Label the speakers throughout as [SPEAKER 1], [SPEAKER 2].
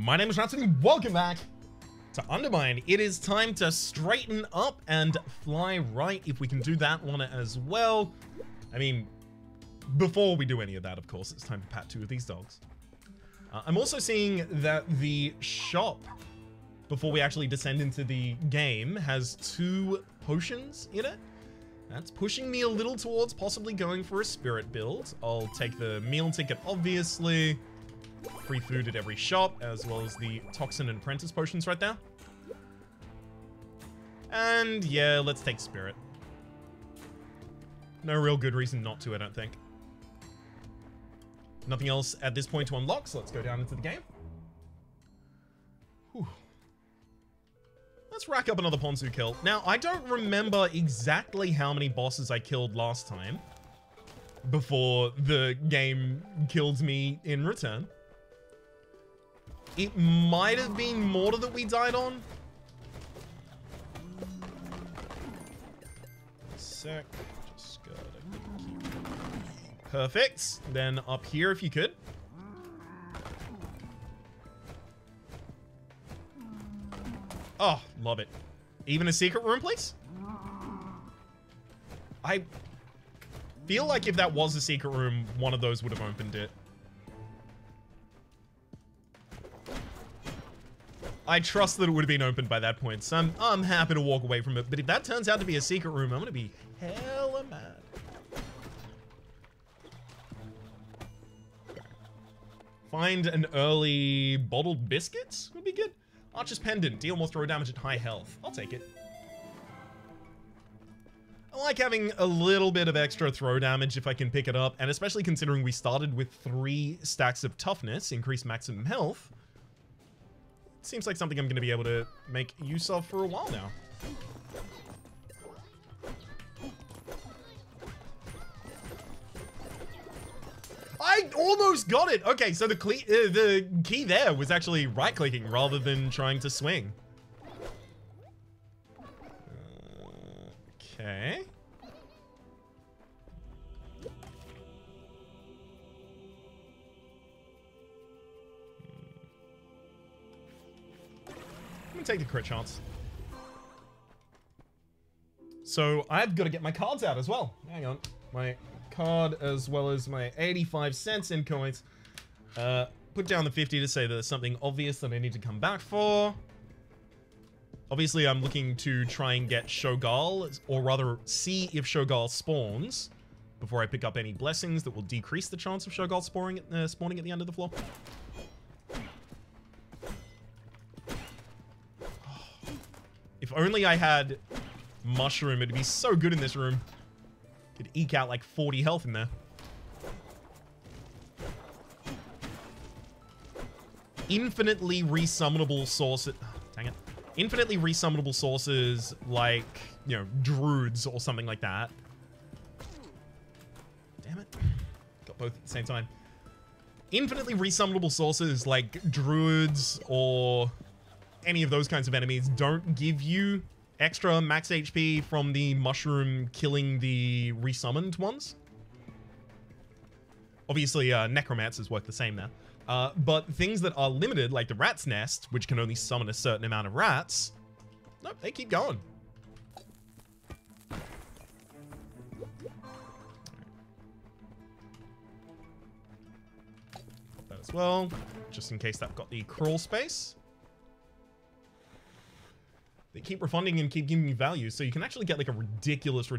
[SPEAKER 1] My name is Rhapsody. Welcome back to UnderMine. It is time to straighten up and fly right, if we can do that one as well. I mean, before we do any of that, of course, it's time to pat 2 of these dogs. I'm also seeing that the shop, before we actually descend into the game, has 2 potions in it. That's pushing me a little towards possibly going for a spirit build. I'll take the meal ticket, obviously. Free food at every shop, as well as the toxin and apprentice potions right there. And yeah, let's take spirit. No real good reason not to, I don't think. Nothing else at this point to unlock, so let's go down into the game. Whew. Let's rack up another Ponzu kill. Now, I don't remember exactly how many bosses I killed last time before the game killed me in return. It might have been mortar that we died on. Sec. Just gotta keep... Perfect. Then up here, if you could. Oh, love it. Even a secret room, please? I feel like if that was a secret room, one of those would have opened it. I trust that it would have been opened by that point, so I'm happy to walk away from it. But if that turns out to be a secret room, I'm going to be hella mad. Find an early bottled biscuits would be good. Archer's Pendant. Deal more throw damage at high health. I'll take it. I like having a little bit of extra throw damage if I can pick it up, and especially considering we started with 3 stacks of toughness, increased maximum health. Seems like something I'm going to be able to make use of for a while now. I almost got it! Okay, so the key there was actually right-clicking rather than trying to swing. Okay. I'm gonna take the crit chance. So I've got to get my cards out as well. Hang on. My card as well as my 85 cents in coins. Put down the 50 to say that there's something obvious that I need to come back for. Obviously, I'm looking to try and get Shogal, or rather see if Shogal spawns before I pick up any blessings that will decrease the chance of Shogal spawning at the end of the floor. If only I had mushroom, it'd be so good in this room. Could eke out like 40 health in there. Infinitely resummonable sources. Oh, dang it. Infinitely resummonable sources like, you know, druids or something like that. Damn it. Got both at the same time. Infinitely resummonable sources like druids or any of those kinds of enemies don't give you extra max HP from the mushroom killing the resummoned ones. Obviously, necromancers work the same there. But things that are limited, like the rat's nest, which can only summon a certain amount of rats, nope, they keep going. Got that as well, just in case that got the crawl space. They keep refunding and keep giving you value, so you can actually get like a ridiculous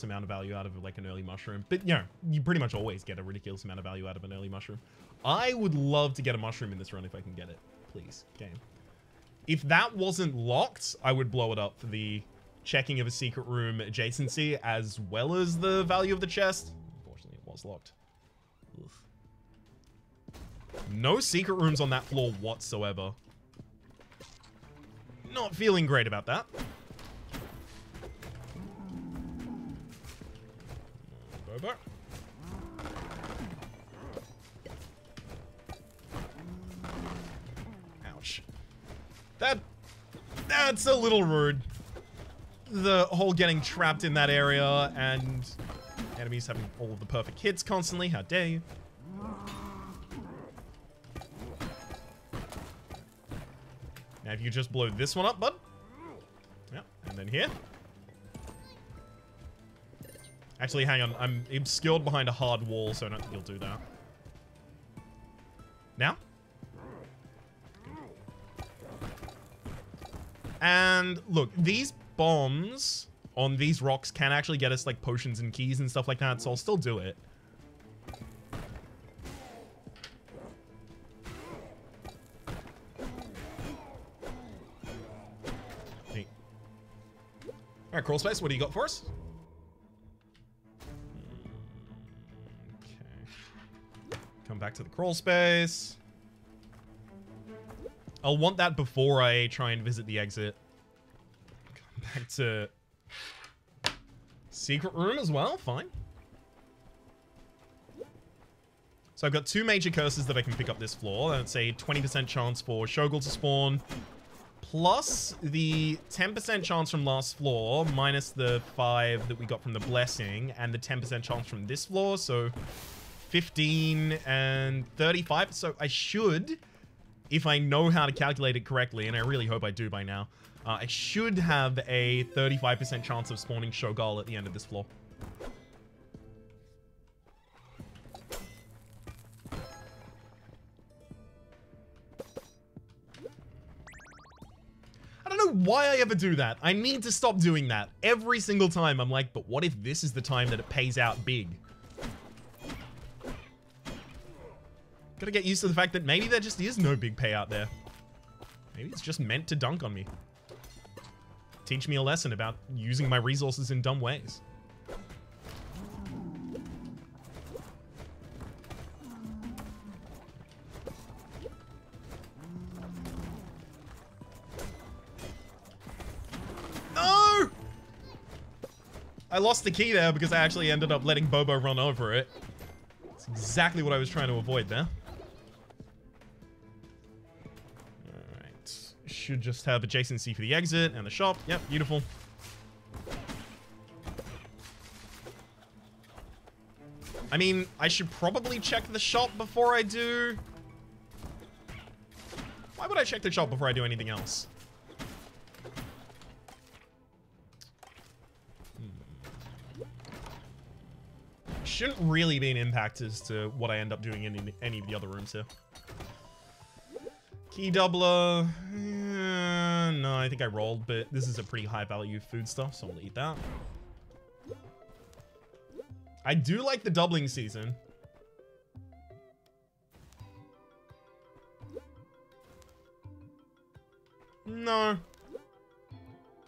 [SPEAKER 1] amount of value out of like an early mushroom. But you know, you pretty much always get a ridiculous amount of value out of an early mushroom. I would love to get a mushroom in this run if I can get it. Please, game. If that wasn't locked, I would blow it up for the checking of a secret room adjacency as well as the value of the chest. Unfortunately, it was locked. Oof. No secret rooms on that floor whatsoever. Not feeling great about that. Bobo. Ouch. That's a little rude. The whole getting trapped in that area and enemies having all of the perfect hits constantly. How dare you? Now, if you just blow this one up, bud. Yeah, and then here. Actually, hang on. I'm obscured behind a hard wall, so I don't think you'll do that. Now? And look, these bombs on these rocks can actually get us like potions and keys and stuff like that, so I'll still do it. Hey. Alright, crawl space, what do you got for us? Okay. Come back to the crawl space. I'll want that before I try and visit the exit. Come back to secret room as well. Fine. So I've got 2 major curses that I can pick up this floor. That's a 20% chance for Shogal to spawn, plus the 10% chance from last floor, minus the 5 that we got from the blessing, and the 10% chance from this floor. So 15 and 35. So I should, if I know how to calculate it correctly, and I really hope I do by now, I should have a 35% chance of spawning Shogal at the end of this floor. I don't know why I ever do that. I need to stop doing that. Every single time I'm like, but what if this is the time that it pays out big? Gotta get used to the fact that maybe there just is no big payout there. Maybe it's just meant to dunk on me. Teach me a lesson about using my resources in dumb ways. No! I lost the key there because I actually ended up letting Bobo run over it. That's exactly what I was trying to avoid there. Should just have adjacency for the exit and the shop. Yep, beautiful. I mean, I should probably check the shop before I do... Why would I check the shop before I do anything else? Shouldn't really be an impact as to what I end up doing in any of the other rooms here. Key doubler. No, I think I rolled, but this is a pretty high value food stuff, so I'll eat that. I do like the doubling season. No.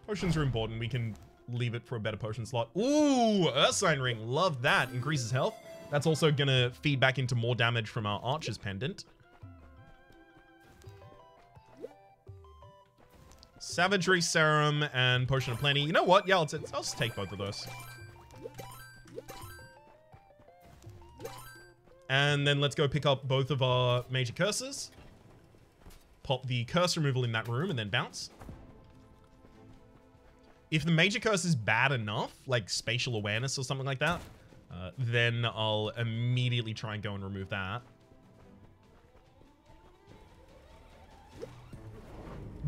[SPEAKER 1] Potions are important. We can leave it for a better potion slot. Ooh, Earthsign Ring. Love that. Increases health. That's also gonna feed back into more damage from our Archer's Pendant. Savagery Serum and Potion of Plenty. You know what? Yeah, I'll just take both of those. And then let's go pick up both of our major curses. Pop the curse removal in that room and then bounce. If the major curse is bad enough, like spatial awareness or something like that, then I'll immediately try and go and remove that.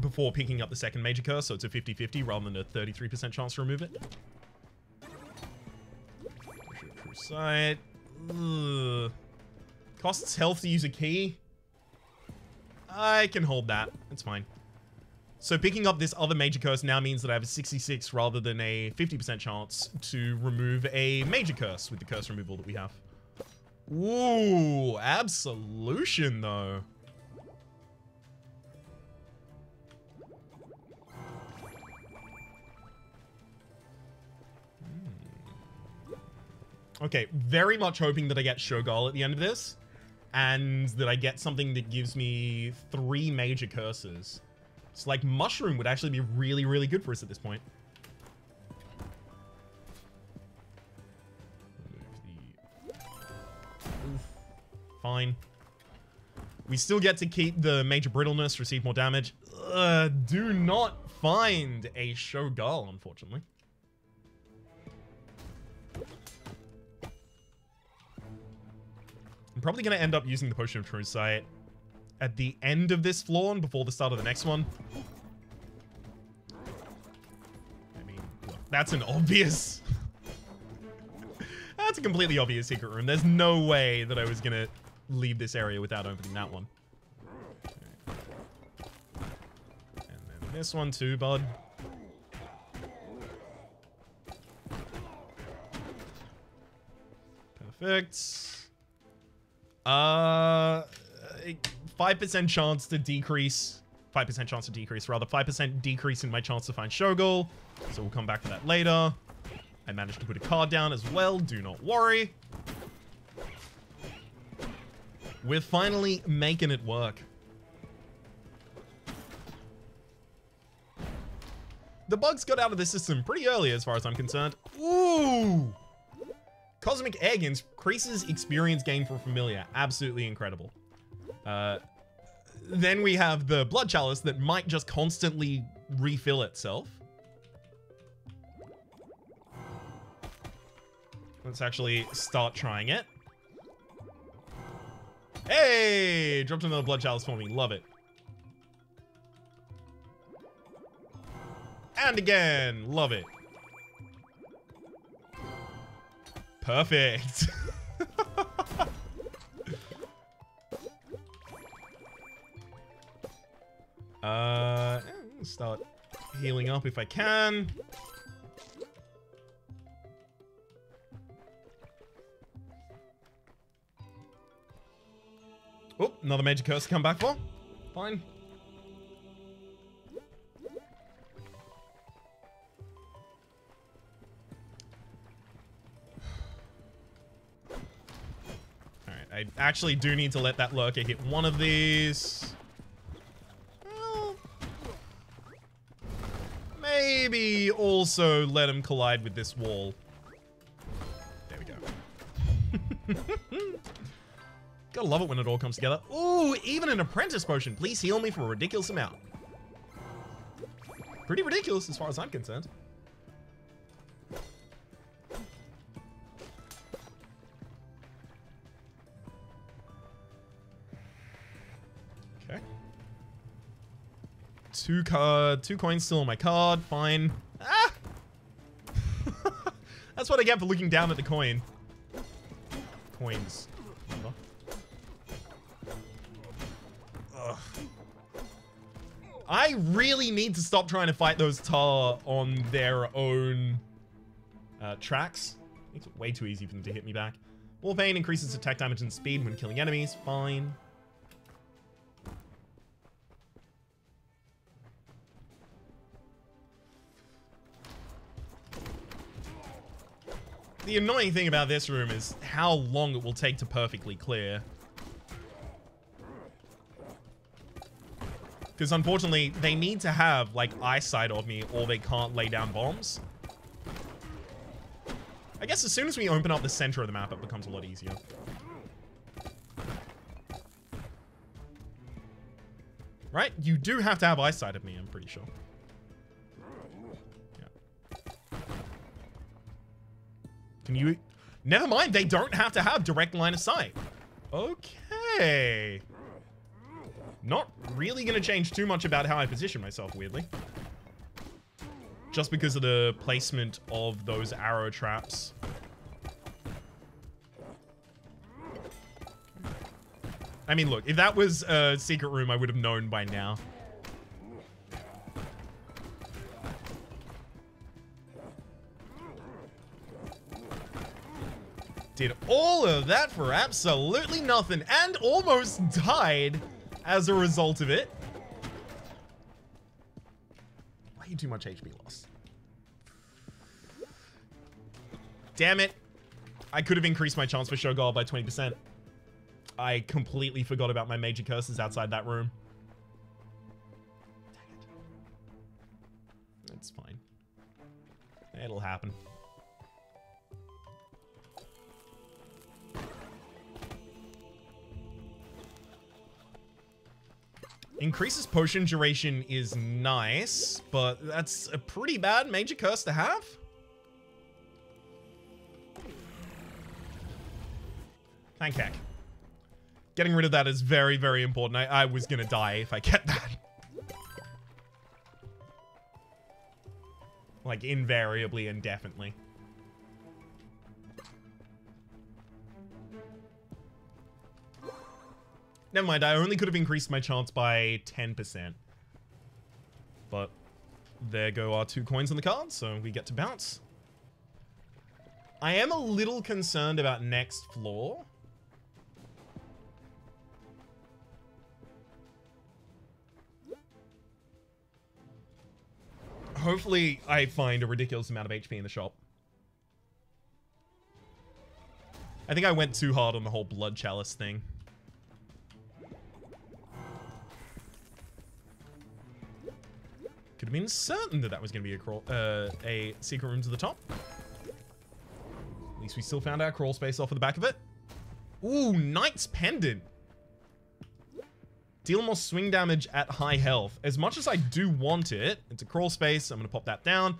[SPEAKER 1] Before picking up the second major curse, so it's a 50-50 rather than a 33% chance to remove it. True sight. Ugh. Costs health to use a key. I can hold that. It's fine. So picking up this other major curse now means that I have a 66 rather than a 50% chance to remove a major curse with the curse removal that we have. Ooh, Absolution though. Okay, very much hoping that I get Shogal at the end of this, and that I get something that gives me 3 major curses. It's like Mushroom would actually be really, really good for us at this point. Oof. Fine. We still get to keep the major brittleness, receive more damage. Do not find a Shogal, unfortunately. I'm probably going to end up using the Potion of True Sight at the end of this floor and before the start of the next one. I mean, look, that's an obvious... That's a completely obvious secret room. There's no way that I was gonna leave this area without opening that one. And then this one too, bud. Perfect. 5% chance to decrease. 5% chance to decrease, rather. 5% decrease in my chance to find Shogal. So we'll come back to that later. I managed to put a card down as well. Do not worry. We're finally making it work. The bugs got out of the system pretty early as far as I'm concerned. Ooh! Cosmic Egg increases experience gain for familiar. Absolutely incredible. Then we have the Blood Chalice that might just constantly refill itself. Let's actually start trying it. Hey! Dropped another Blood Chalice for me. Love it. And again. Love it. Perfect. Start healing up if I can. Oh, another major curse to come back for. Fine. Alright, I actually do need to let that lurker hit one of these. Well, maybe also let him collide with this wall. There we go. Gotta love it when it all comes together. Ooh, even an apprentice potion. Please heal me for a ridiculous amount. Pretty ridiculous as far as I'm concerned. Okay. Two coins still on my card. Fine. Ah! That's what I get for looking down at the coin. Coins. Remember? I really need to stop trying to fight those Tar on their own tracks. Makes it way too easy for them to hit me back. More pain increases attack damage and speed when killing enemies. Fine. The annoying thing about this room is how long it will take to perfectly clear. Because unfortunately, they need to have, like, eyesight of me or they can't lay down bombs. I guess as soon as we open up the center of the map, it becomes a lot easier. Right? You do have to have eyesight of me, I'm pretty sure. Yeah. Can you... Never mind, they don't have to have direct line of sight. Okay. Not really going to change too much about how I position myself, weirdly. Just because of the placement of those arrow traps. I mean, look, if that was a secret room, I would have known by now. Did all of that for absolutely nothing and almost died as a result of it. Way too much HP loss. Damn it. I could have increased my chance for Shogal by 20%. I completely forgot about my major curses outside that room. Dang it. It's fine. It'll happen. Increases potion duration is nice, but that's a pretty bad major curse to have. Thank heck. Getting rid of that is very, very important. I was gonna die if I kept that. Like, invariably and definitely. Never mind, I only could have increased my chance by 10%. But there go our 2 coins on the card, so we get to bounce. I am a little concerned about next floor. Hopefully, I find a ridiculous amount of HP in the shop. I think I went too hard on the whole blood chalice thing. Could have been certain that that was going to be a secret room to the top. At least we still found our crawl space off of the back of it. Ooh, Knight's Pendant. Deal more swing damage at high health. As much as I do want it, it's a crawl space. I'm going to pop that down.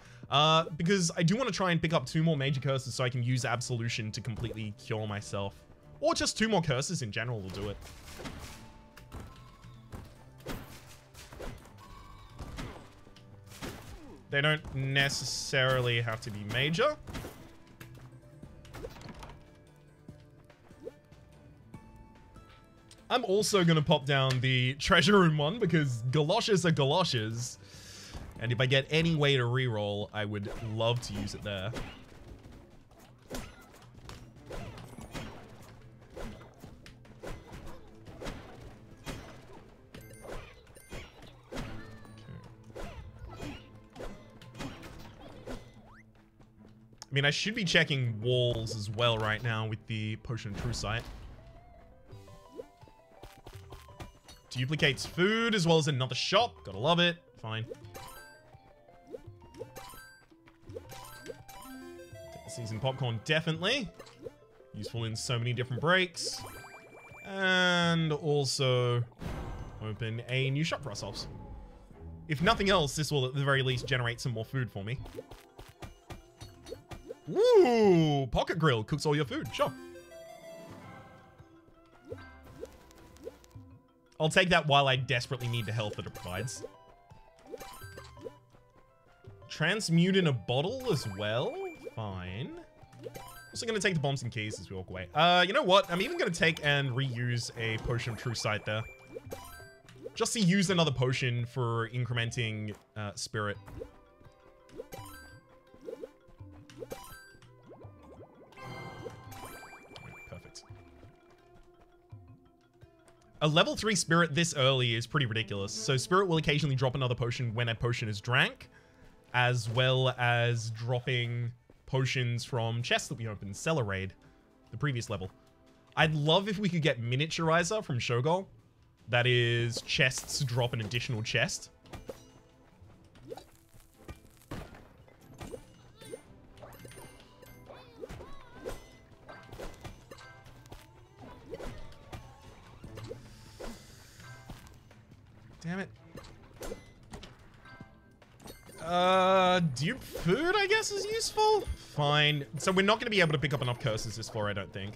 [SPEAKER 1] Because I do want to try and pick up 2 more major curses so I can use Absolution to completely cure myself. Or just 2 more curses in general will do it. They don't necessarily have to be major. I'm also going to pop down the treasure room one because galoshes are galoshes. And if I get any way to reroll, I would love to use it there. I mean, I should be checking walls as well right now with the Potion of True Sight. Duplicates food as well as another shop. Gotta love it. Fine. Take the seasoned popcorn, definitely. Useful in so many different breaks. And also open a new shop for ourselves. If nothing else, this will at the very least generate some more food for me. Ooh, Pocket Grill cooks all your food. Sure. I'll take that while I desperately need the health that it provides. Transmute in a bottle as well. Fine. Also going to take the bombs and keys as we walk away. You know what? I'm even going to take and reuse a Potion of True Sight there. Just to use another potion for incrementing spirit. A level 3 spirit this early is pretty ridiculous. So spirit will occasionally drop another potion when a potion is drank, as well as dropping potions from chests that we opened, Cellar Raid, the previous level. I'd love if we could get Miniaturizer from Shogol. That is, chests drop an additional chest. Damn it. Dupe food, I guess, is useful. Fine. So we're not going to be able to pick up enough curses this floor, I don't think,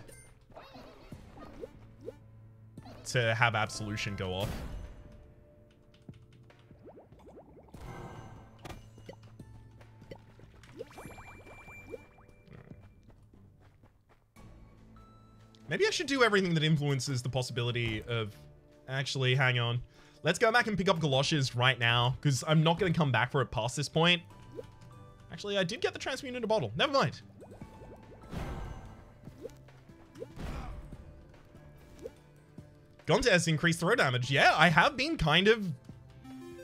[SPEAKER 1] to have Absolution go off. Maybe I should do everything that influences the possibility of... Actually, hang on. Let's go back and pick up galoshes right now, because I'm not going to come back for it past this point. Actually, I did get the transmute in a bottle. Never mind. Gonte has increased throw damage. Yeah, I have been kind of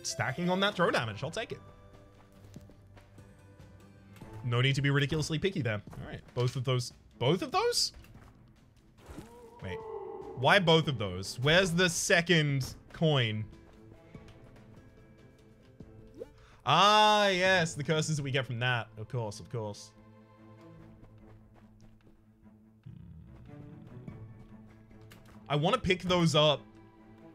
[SPEAKER 1] stacking on that throw damage. I'll take it. No need to be ridiculously picky there. All right, both of those. Both of those? Wait, why both of those? Where's the second coin? Ah, yes, the curses that we get from that. Of course, of course. I want to pick those up,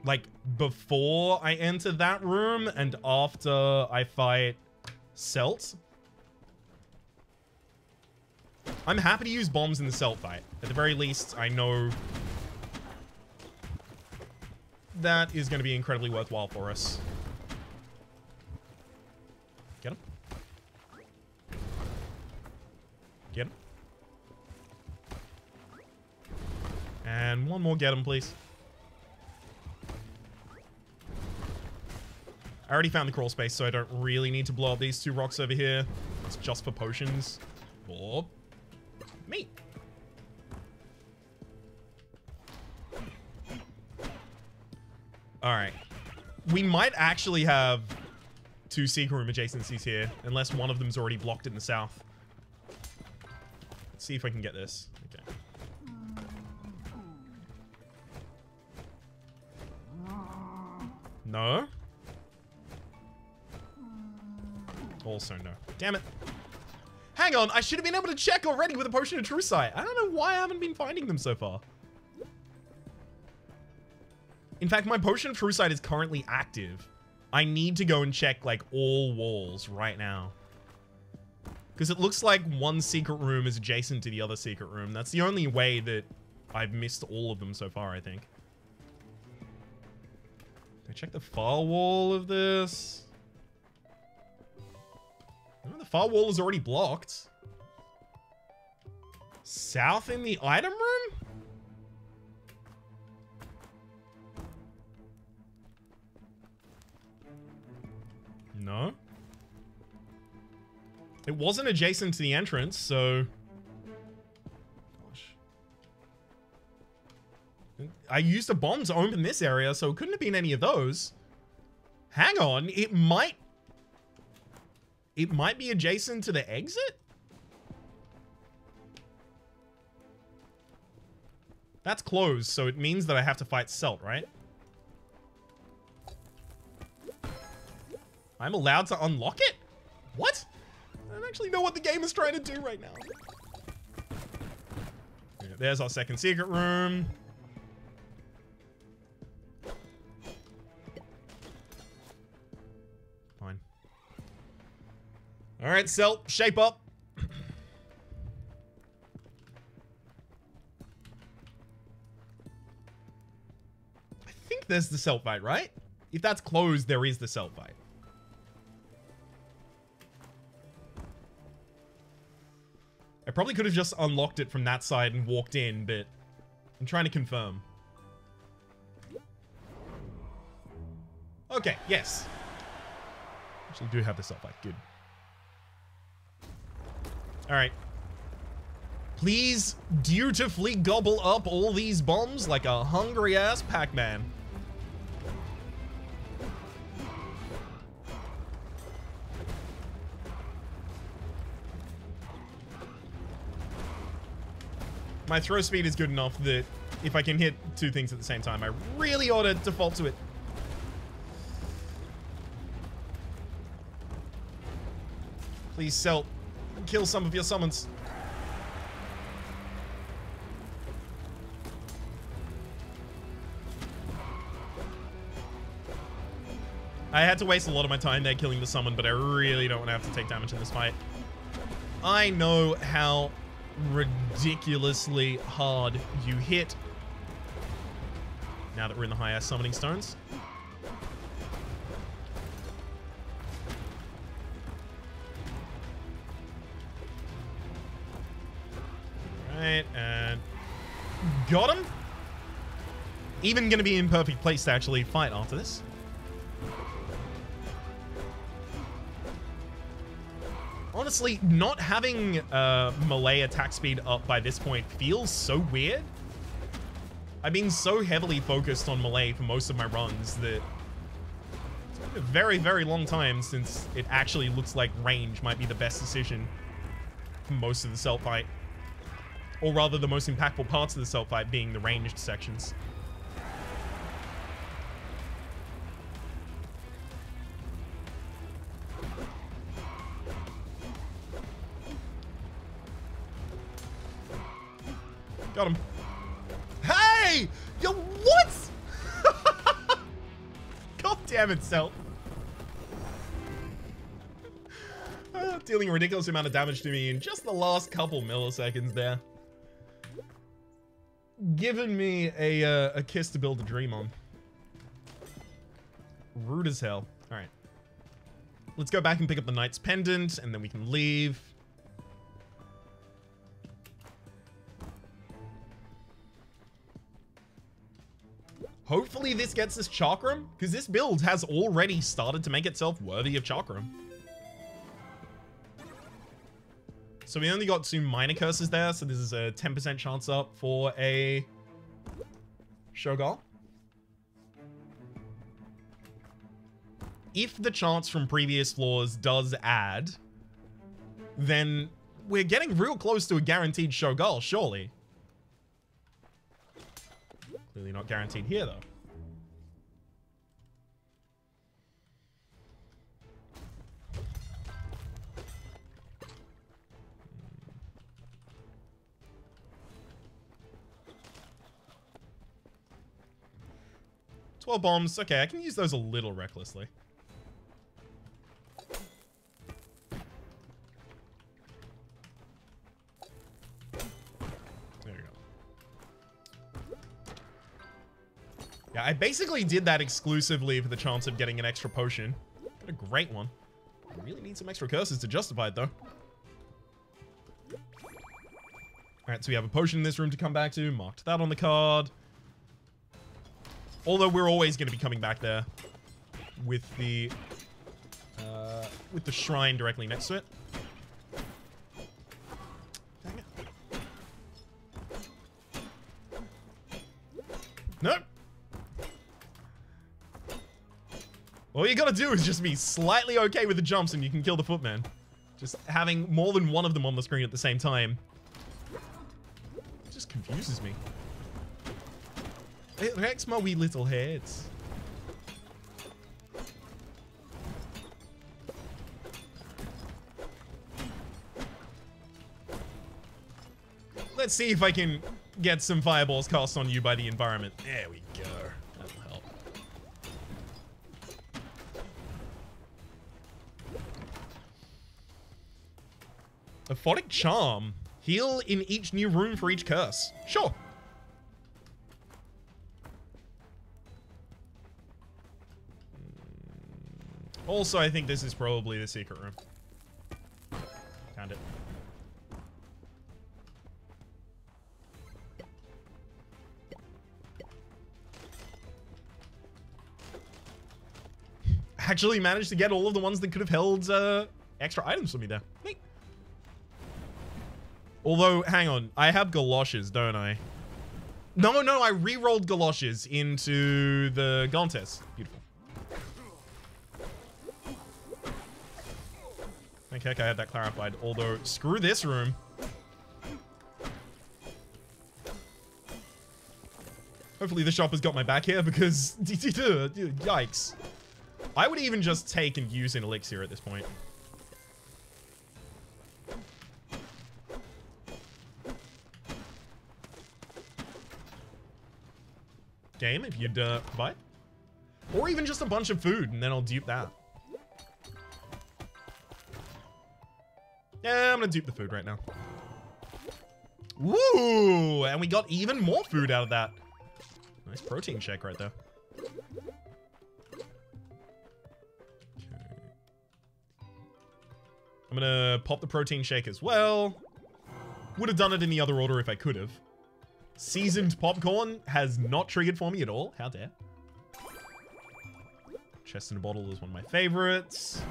[SPEAKER 1] like, before I enter that room and after I fight Celt. I'm happy to use bombs in the Celt fight. At the very least, I know that is going to be incredibly worthwhile for us. Get him. Get him. And one more get him, please. I already found the crawl space, so I don't really need to blow up these two rocks over here. It's just for potions. Or me. Alright. We might actually have two secret room adjacencies here, unless one of them's already blocked in the south. Let's see if I can get this. Okay. No. Also no. Damn it. Hang on, I should have been able to check already with a potion of true sight. I don't know why I haven't been finding them so far. In fact, my potion of true sight is currently active. I need to go and check like all walls right now. Because it looks like one secret room is adjacent to the other secret room. That's the only way that I've missed all of them so far, I think. Did I check the far wall of this? No, the far wall is already blocked. South in the item room? No. It wasn't adjacent to the entrance, so... Gosh. I used a bomb to open this area, so it couldn't have been any of those. Hang on, it might be adjacent to the exit? That's closed, so it means that I have to fight Celt, right? I'm allowed to unlock it? What? I don't actually know what the game is trying to do right now. Yeah, there's our second secret room. Fine. All right, Celt, shape up. I think there's the Celt fight, right? If that's closed, there is the Celt fight. I probably could have just unlocked it from that side and walked in, but I'm trying to confirm. Okay, yes. Actually do have the Celt fight. Good. Alright. Please dutifully gobble up all these bombs like a hungry-ass Pac-Man. My throw speed is good enough that if I can hit two things at the same time, I really ought to default to it. Please, Celt, kill some of your summons. I had to waste a lot of my time there killing the summon, but I really don't want to have to take damage in this fight. I know how ridiculously hard you hit now that we're in the high-ass summoning stones. Right, and got him. Even gonna be in perfect place to actually fight after this. Honestly, not having melee attack speed up by this point feels so weird. I've been so heavily focused on melee for most of my runs that it's been a very, very long time since it actually looks like range might be the best decision for most of the Celt fight. Or rather, the most impactful parts of the Celt fight being the ranged sections. Got him. Hey! Yo, what? God damn it, Celt. Dealing a ridiculous amount of damage to me in just the last couple milliseconds there. Giving me a kiss to build a dream on. Rude as hell. All right. Let's go back and pick up the Knight's Pendant, and then we can leave. Hopefully this gets us Chakram, because this build has already started to make itself worthy of Chakram. So we only got 2 minor curses there, so this is a 10% chance up for a Shogal. If the chance from previous floors does add, then we're getting real close to a guaranteed Shogal, surely. Clearly not guaranteed here, though. $12 bombs. Okay, I can use those a little recklessly. Yeah, I basically did that exclusively for the chance of getting an extra potion. Got a great one. I really need some extra curses to justify it, though. Alright, so we have a potion in this room to come back to. Marked that on the card. Although we're always going to be coming back there with the shrine directly next to it. Dang it. Nope. All you gotta do is just be slightly okay with the jumps and you can kill the footman. Just having more than one of them on the screen at the same time just confuses me. It wrecks my wee little heads. Let's see if I can get some fireballs cast on you by the environment. There we go. That'll help. Aphotic Charm. Heal in each new room for each curse. Sure. Also, I think this is probably the secret room. Found it. Actually managed to get all of the ones that could have held extra items for me there. Neat. Although, hang on. I have galoshes, don't I? No, I re-rolled galoshes into the Gontes. Beautiful. Thank heck I had that clarified. Although, screw this room. Hopefully the shop has got my back here because... Yikes. I would even just take and use an elixir at this point. Game, if you'd buy it. Or even just a bunch of food, and then I'll dupe that. Yeah, I'm gonna dupe the food right now. Woo! And we got even more food out of that. Nice protein shake right there. I'm gonna pop the protein shake as well. Would have done it in the other order if I could have. Seasoned popcorn has not triggered for me at all. How dare. Chest in a bottle is one of my favorites.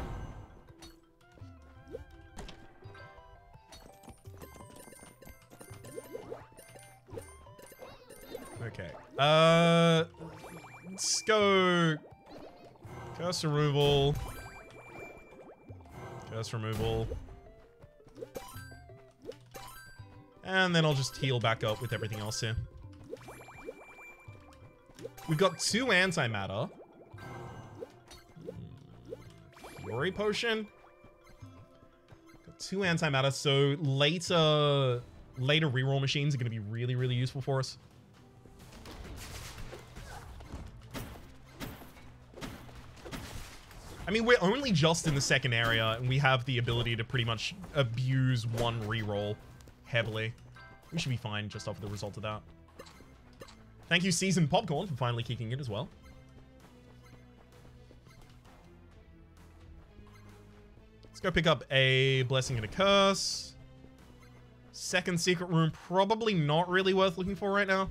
[SPEAKER 1] Okay. Let's go curse removal. Curse removal. And then I'll just heal back up with everything else here. We've got 2 antimatter. Fury potion. Got 2 antimatter, so later reroll machines are going to be really, really useful for us. I mean, we're only just in the second area, and we have the ability to pretty much abuse one reroll heavily. We should be fine just off the result of that. Thank you, Seasoned Popcorn, for finally kicking it as well. go pick up a blessing and a curse. Second secret room, probably not really worth looking for right now.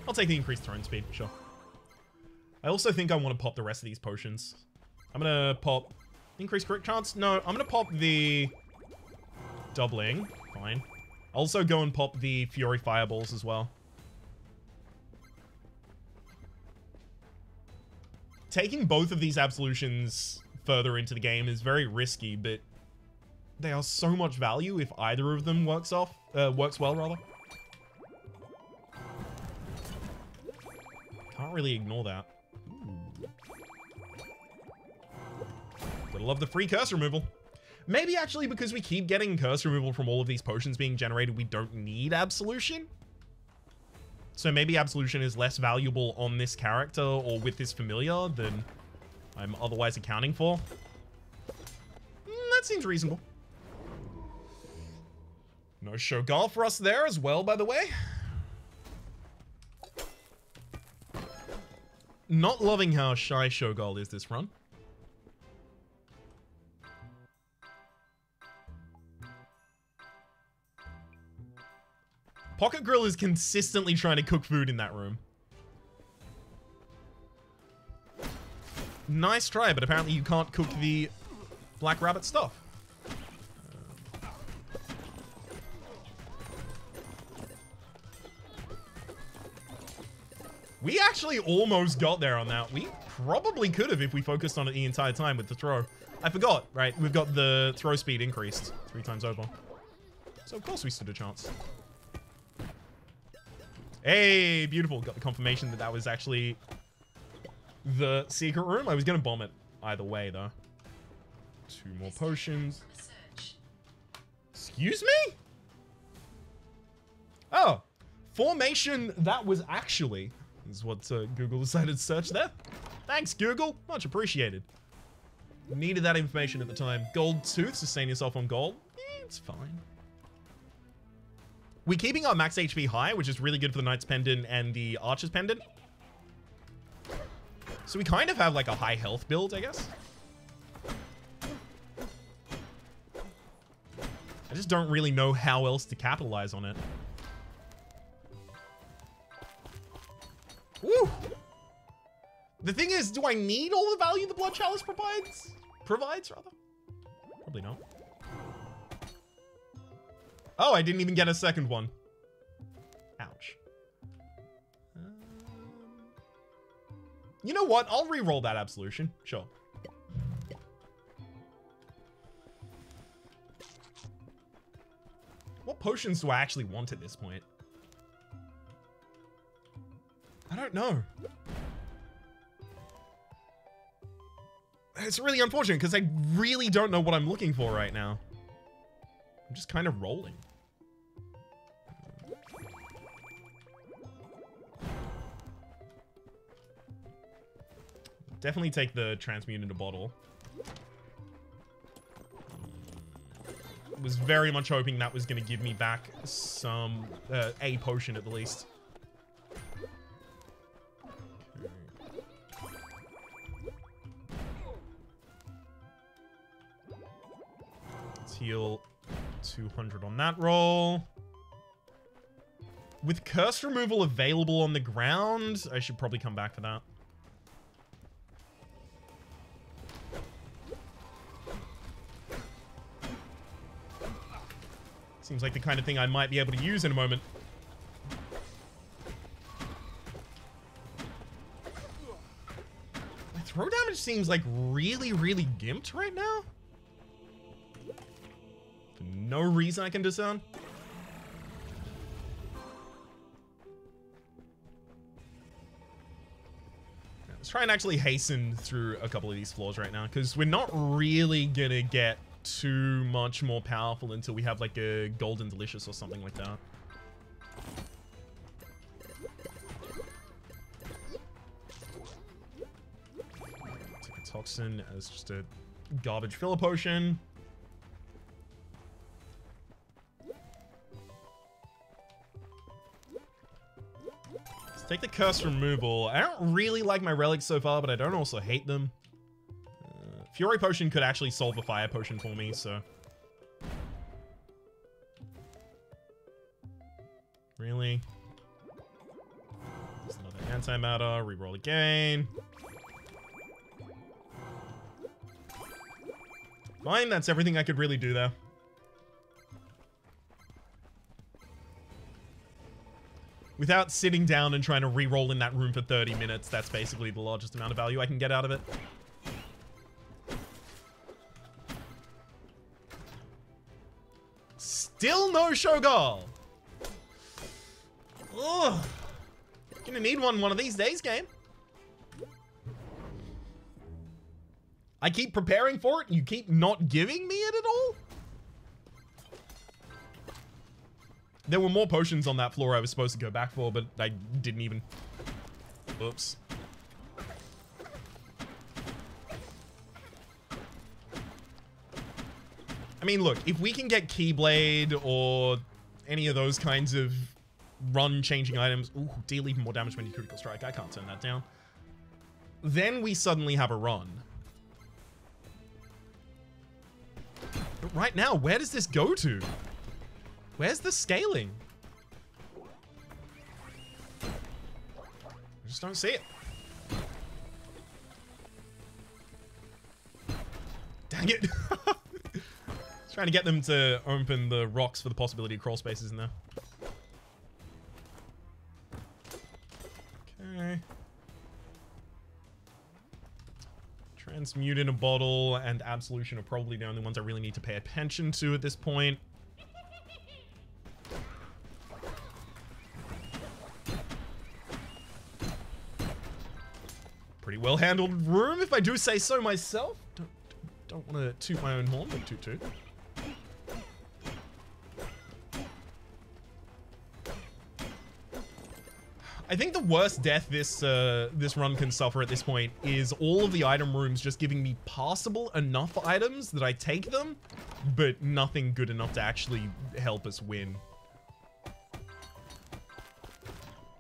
[SPEAKER 1] I'll take the increased throwing speed, sure. I also think I want to pop the rest of these potions. I'm gonna pop increased crit chance. No, I'm gonna pop the doubling. Fine. I'll also go and pop the Fury Fireballs as well. Taking both of these absolutions further into the game is very risky, but they are so much value if either of them works well, rather. Can't really ignore that. Ooh. Gotta love the free curse removal. Maybe actually because we keep getting curse removal from all of these potions being generated, we don't need absolution. So maybe absolution is less valuable on this character or with this familiar than I'm otherwise accounting for. That seems reasonable. No Shogal for us there as well, by the way. Not loving how shy Shogal is this run. Pocket Grill is consistently trying to cook food in that room. Nice try, but apparently you can't cook the Black Rabbit stuff. We actually almost got there on that. We probably could have if we focused on it the entire time with the throw. I forgot, right? We've got the throw speed increased 3 times over. So of course we stood a chance. Hey, beautiful. Got the confirmation that that was actually the secret room. I was going to bomb it either way, though. 2 more potions. Excuse me? Oh, formation that was actually... is what Google decided to search there. Thanks, Google. Much appreciated. Needed that information at the time. Gold tooth. Sustain yourself on gold. It's fine. We're keeping our max HP high, which is really good for the Knight's Pendant and the Archer's Pendant. So we kind of have like a high health build, I guess. I just don't really know how else to capitalize on it. Woo! The thing is, do I need all the value the Blood Chalice provides? Rather? Probably not. Oh, I didn't even get a second one. Ouch. You know what? I'll re-roll that absolution. Sure. What potions do I actually want at this point? I don't know. It's really unfortunate because I really don't know what I'm looking for right now. I'm just kind of rolling. Definitely take the transmute into bottle. Was very much hoping that was going to give me back some a potion at the least. Let's heal 200 on that roll. With curse removal available on the ground, I should probably come back for that. Seems like the kind of thing I might be able to use in a moment. My throw damage seems like really, really gimped right now. For no reason I can discern. Let's try and actually hasten through a couple of these floors right now, because we're not really gonna get too much more powerful until we have like a Golden Delicious or something like that. Take a Toxin as just a garbage filler potion. Take the curse removal. I don't really like my relics so far, but I don't also hate them. Fury Potion could actually solve a Fire Potion for me, so... Really? There's another antimatter. Reroll again. Fine, that's everything I could really do there. Without sitting down and trying to re-roll in that room for 30 minutes, that's basically the largest amount of value I can get out of it. Still no Shogal! Ugh. Gonna need one of these days, game. I keep preparing for it, and you keep not giving me it at all? There were more potions on that floor I was supposed to go back for, but I didn't even... Oops. I mean, look, if we can get Keyblade or any of those kinds of run-changing items... Ooh, deal even more damage when you critical strike. I can't turn that down. Then we suddenly have a run. But right now, where does this go to? Where's the scaling? I just don't see it. Dang it. Trying to get them to open the rocks for the possibility of crawl spaces in there. Okay. Transmute in a bottle and Absolution are probably the only ones I really need to pay attention to at this point. Pretty well handled room, if I do say so myself. Don't want to toot my own horn, but toot toot. I think the worst death this run can suffer at this point is all of the item rooms just giving me passable enough items that I take them, but nothing good enough to actually help us win.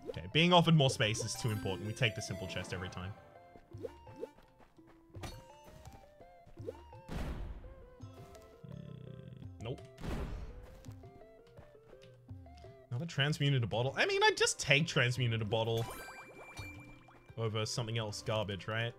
[SPEAKER 1] Okay, being offered more space is too important. We take the simple chest every time. Nope. Another transmuted a bottle. I mean, I'd just take transmuted a bottle over something else garbage, right?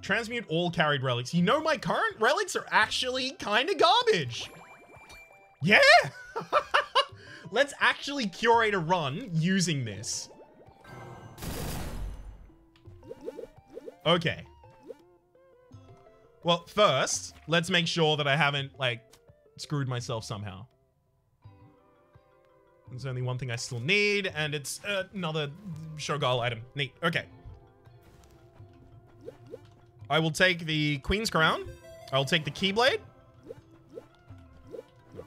[SPEAKER 1] Transmute all carried relics. You know, my current relics are actually kind of garbage. Yeah! Let's actually curate a run using this. Okay. Well, first, let's make sure that I haven't, like, screwed myself somehow. There's only one thing I still need, and it's another Shogal item. Neat. Okay. I will take the Queen's Crown. I'll take the Keyblade.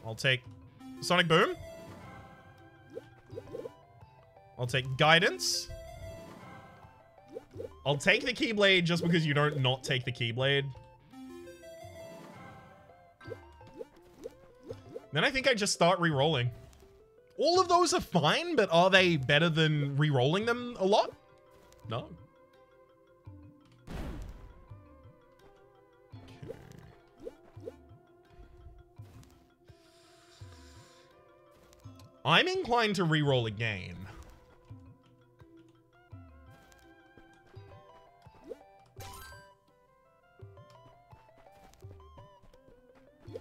[SPEAKER 1] I'll take Sonic Boom. I'll take Guidance. I'll take the Keyblade just because you don't not take the Keyblade. Then I think I just start re-rolling. All of those are fine, but are they better than re-rolling them a lot? No. Okay. I'm inclined to re-roll again.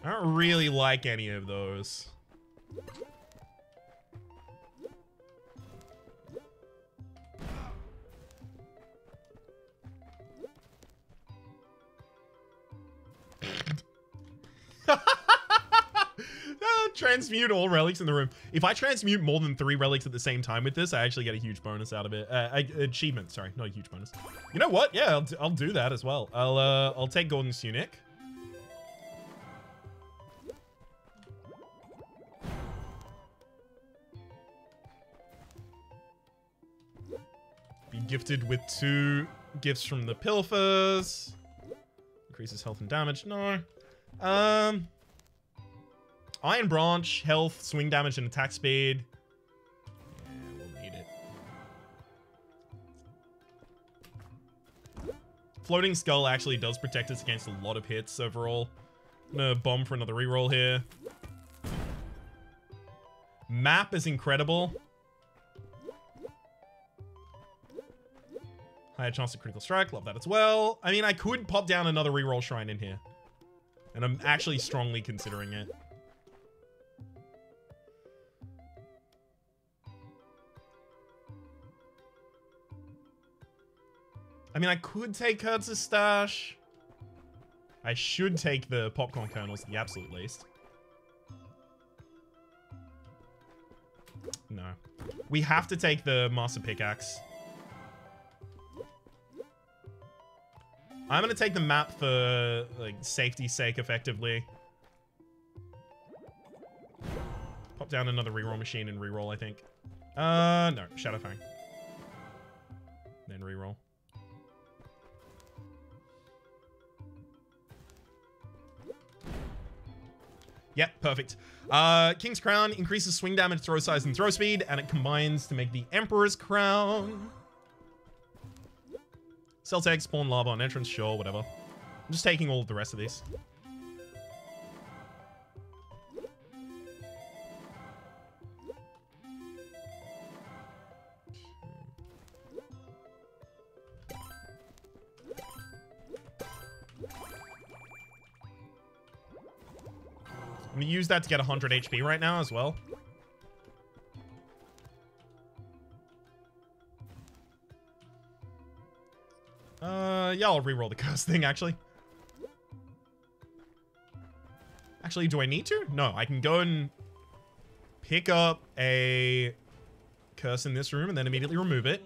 [SPEAKER 1] I don't really like any of those. Transmute all relics in the room. If I transmute more than 3 relics at the same time with this, I actually get a huge bonus out of it. Achievement, sorry, not a huge bonus. You know what? Yeah, I'll do that as well. I'll take Gordon's Tunic. Be gifted with 2 gifts from the Pilfers. Increases health and damage. No. Iron Branch, health, swing damage, and attack speed. Yeah, we'll need it. Floating Skull actually does protect us against a lot of hits overall. I'm gonna bomb for another reroll here. Map is incredible. Higher chance of critical strike. Love that as well. I mean, I could pop down another reroll shrine in here. And I'm actually strongly considering it. I mean, I could take Kurtz's stash. I should take the popcorn kernels at the absolute least. No. We have to take the Master Pickaxe. I'm gonna take the map for, like, safety's sake, effectively. Pop down another reroll machine and reroll, I think. No. Shadowfang. Then reroll. Yep, perfect. King's Crown increases swing damage, throw size, and throw speed, and it combines to make the Emperor's Crown. Celtec, spawn lava on entrance, sure, whatever. I'm just taking all of the rest of these. I'm gonna use that to get 100 HP right now as well. Yeah, I'll reroll the curse thing, actually. Actually, do I need to? No, I can go and pick up a curse in this room and then immediately remove it.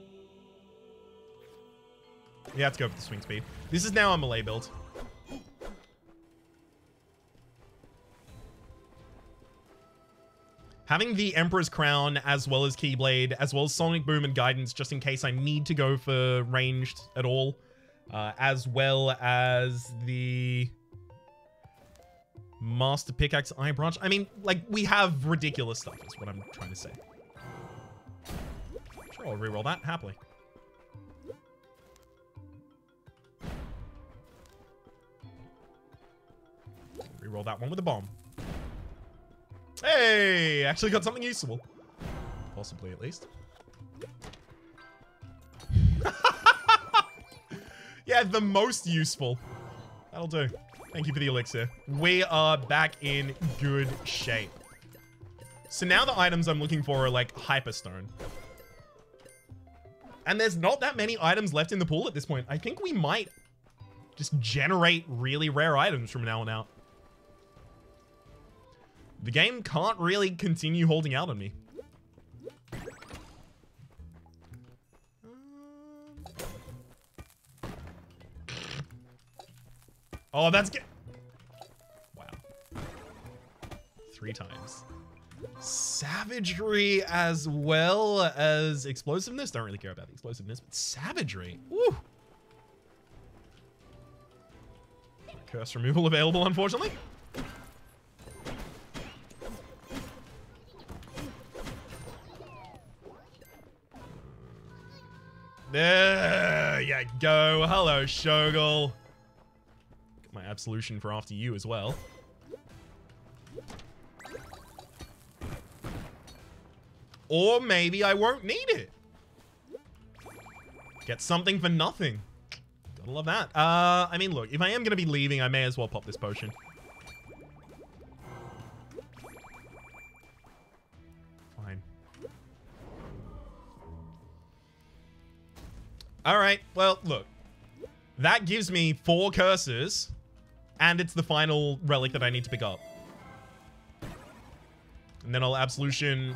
[SPEAKER 1] Yeah, let's go for the swing speed. This is now a melee build. Having the Emperor's Crown, as well as Keyblade, as well as Sonic Boom and Guidance, just in case I need to go for ranged at all. As well as the Master Pickaxe Eye Branch. I mean, like, we have ridiculous stuff, is what I'm trying to say. Sure, I'll reroll that, happily. Reroll that one with a bomb. Hey, actually got something useful. Possibly, at least. Yeah, the most useful. That'll do. Thank you for the elixir. We are back in good shape. So now the items I'm looking for are like Hyperstone. And there's not that many items left in the pool at this point. I think we might just generate really rare items from now on out. The game can't really continue holding out on me. Oh, that's good. Wow. 3 times. Savagery as well as explosiveness. Don't really care about the explosiveness, but savagery. Woo. Curse removal available, unfortunately. There you go. Hello, Shogal. Got my absolution for after you as well. Or maybe I won't need it. Get something for nothing. Gotta love that. I mean, look, if I am gonna be leaving, I may as well pop this potion. Fine. All right, well, look. That gives me 4 curses, and it's the final relic that I need to pick up. And then I'll absolution,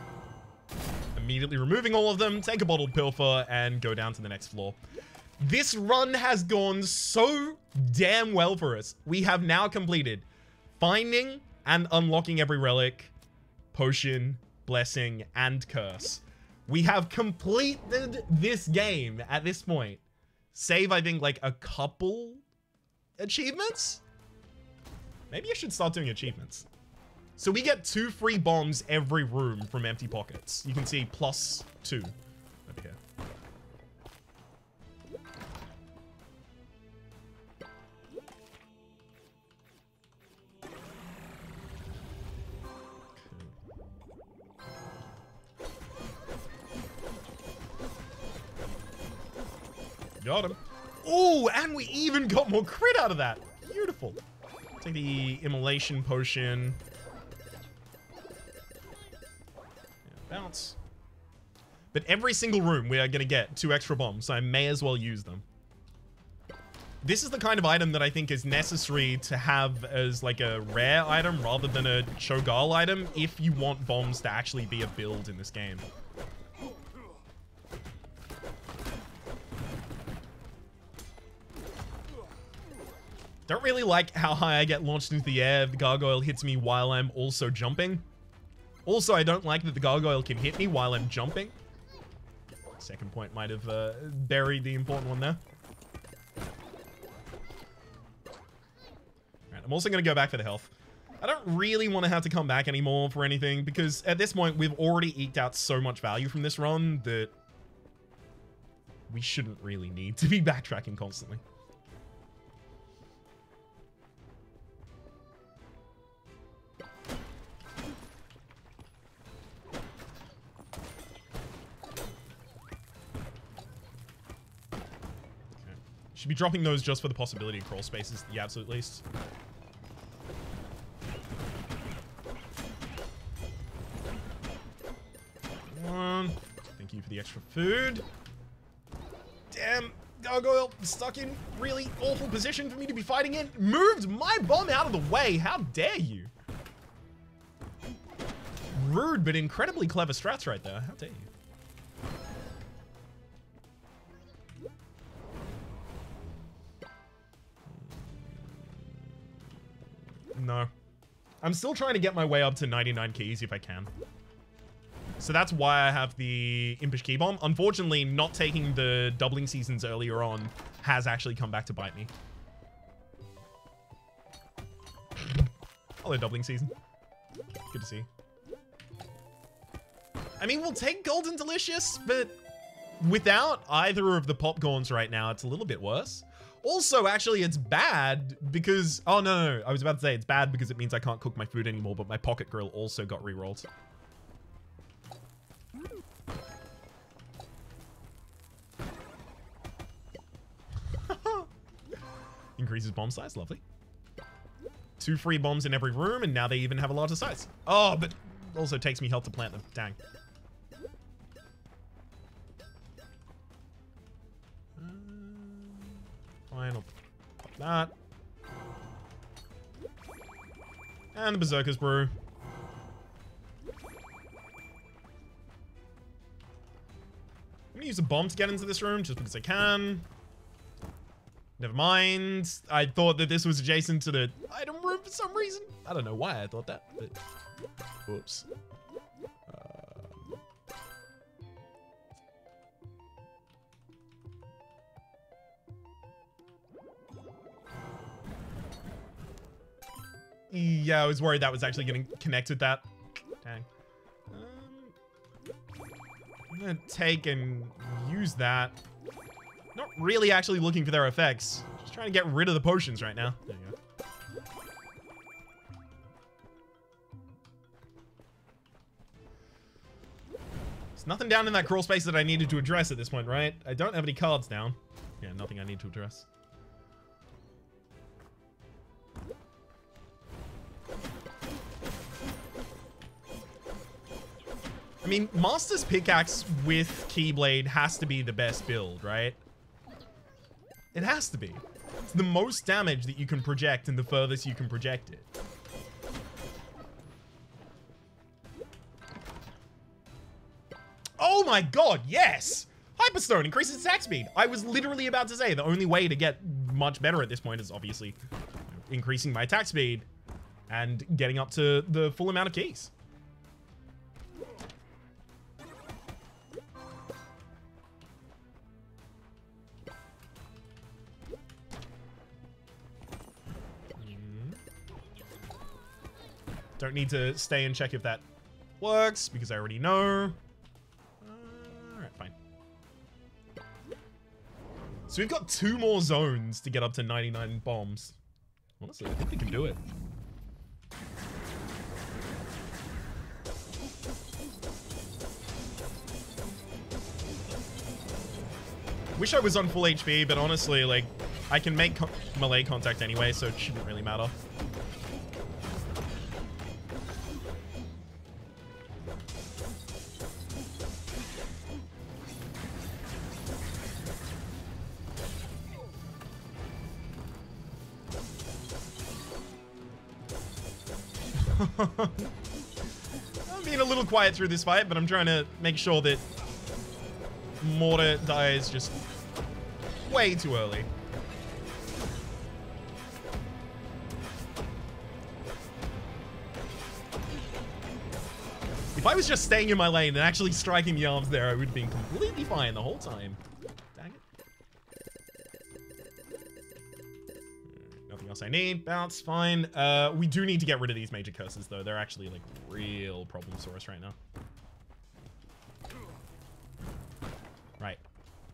[SPEAKER 1] immediately removing all of them, take a bottled pilfer, and go down to the next floor. This run has gone so damn well for us. We have now completed finding and unlocking every relic, potion, blessing, and curse. We have completed this game at this point. Save, I think, like a couple achievements? Maybe I should start doing achievements. So we get 2 free bombs every room from empty pockets. You can see +2 over here. Got him. Oh, and we even got more crit out of that. Beautiful. Take the immolation potion. Yeah, bounce. But every single room we are going to get 2 extra bombs, so I may as well use them. This is the kind of item that I think is necessary to have as like a rare item rather than a Cho'Gall item if you want bombs to actually be a build in this game. Don't really like how high I get launched into the air if the gargoyle hits me while I'm also jumping. Also, I don't like that the gargoyle can hit me while I'm jumping. Second point might have buried the important one there. Alright, I'm also going to go back for the health. I don't really want to have to come back anymore for anything because at this point we've already eked out so much value from this run that we shouldn't really need to be backtracking constantly. Should be dropping those just for the possibility of crawl spaces at the absolute least. Thank you for the extra food. Damn, gargoyle stuck in really awful position for me to be fighting in. Moved my bomb out of the way. How dare you? Rude, but incredibly clever strats right there. How dare you? No. I'm still trying to get my way up to 99 keys if I can. So that's why I have the Impish Key Bomb. Unfortunately, not taking the doubling seasons earlier on has actually come back to bite me. Hello, doubling season. Good to see. I mean, we'll take Golden Delicious, but without either of the popcorns right now, it's a little bit worse. Also, actually, it's bad because... Oh, no. I was about to say it's bad because it means I can't cook my food anymore, but my pocket grill also got rerolled. Increases bomb size. Lovely. 2 free bombs in every room, and now they even have a larger size. Oh, but also takes me health to plant them. Dang. Fine, I'll pop that. And the Berserker's Brew. I'm gonna use a bomb to get into this room just because I can. Never mind. I thought that this was adjacent to the item room for some reason. I don't know why I thought that, but... Whoops. Yeah, I was worried that was actually going to connect with that. Dang. I'm going to take and use that. Not really actually looking for their effects. Just trying to get rid of the potions right now. There you go. There's nothing down in that crawl space that I needed to address at this point, right? I don't have any cards down. Yeah, nothing I need to address. I mean, Master's Pickaxe with Keyblade has to be the best build, right? It has to be. It's the most damage that you can project and the furthest you can project it. Oh my god, yes! Hyperstone increases attack speed. I was literally about to say the only way to get much better at this point is obviously increasing my attack speed and getting up to the full amount of keys. Don't need to stay and check if that works because I already know. Alright, fine. So we've got 2 more zones to get up to 99 bombs. Honestly, I think we can do it. Wish I was on full HP, but honestly, like, I can make melee contact anyway, so it shouldn't really matter. I'm being a little quiet through this fight, but I'm trying to make sure that Mortar dies just way too early. If I was just staying in my lane and actually striking the arms there, I would have been completely fine the whole time. Dang it. Nothing else I need. Bounce, fine. We do need to get rid of these major curses, though. They're actually, like, real problems for us right now. Right.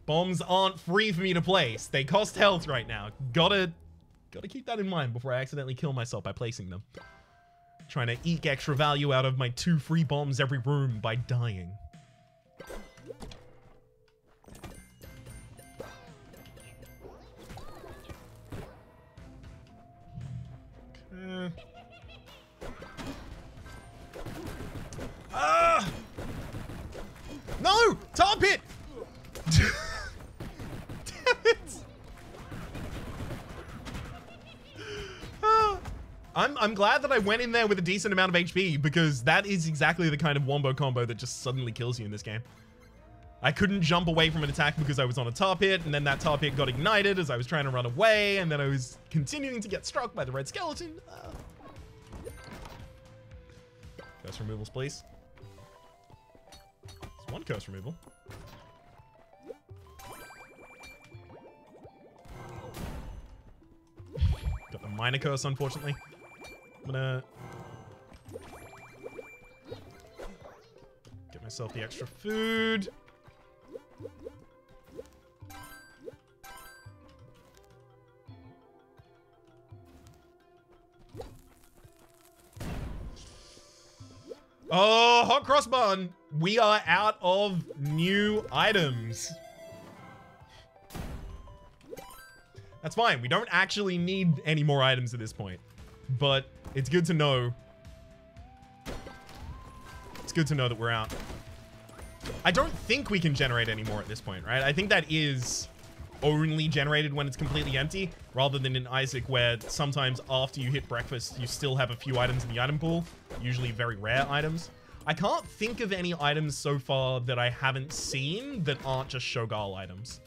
[SPEAKER 1] Bombs aren't free for me to place. They cost health right now. Gotta keep that in mind before I accidentally kill myself by placing them. Trying to eke extra value out of my 2 free bombs every room by dying. Okay. Ah! No! Tar pit! Damn it! I'm glad that I went in there with a decent amount of HP, because that is exactly the kind of wombo combo that just suddenly kills you in this game. I couldn't jump away from an attack because I was on a tar pit, and then that tar pit got ignited as I was trying to run away, and then I was continuing to get struck by the red skeleton. Curse removals, please. There's 1 curse removal. Got the minor curse, unfortunately. I'm gonna get myself the extra food. Oh, hot cross bun. We are out of new items. That's fine. We don't actually need any more items at this point. But it's good to know. It's good to know that we're out. I don't think we can generate any more at this point, right? I think that is only generated when it's completely empty, rather than in Isaac, where sometimes after you hit breakfast, you still have a few items in the item pool, usually very rare items. I can't think of any items so far that I haven't seen that aren't just Shogal items.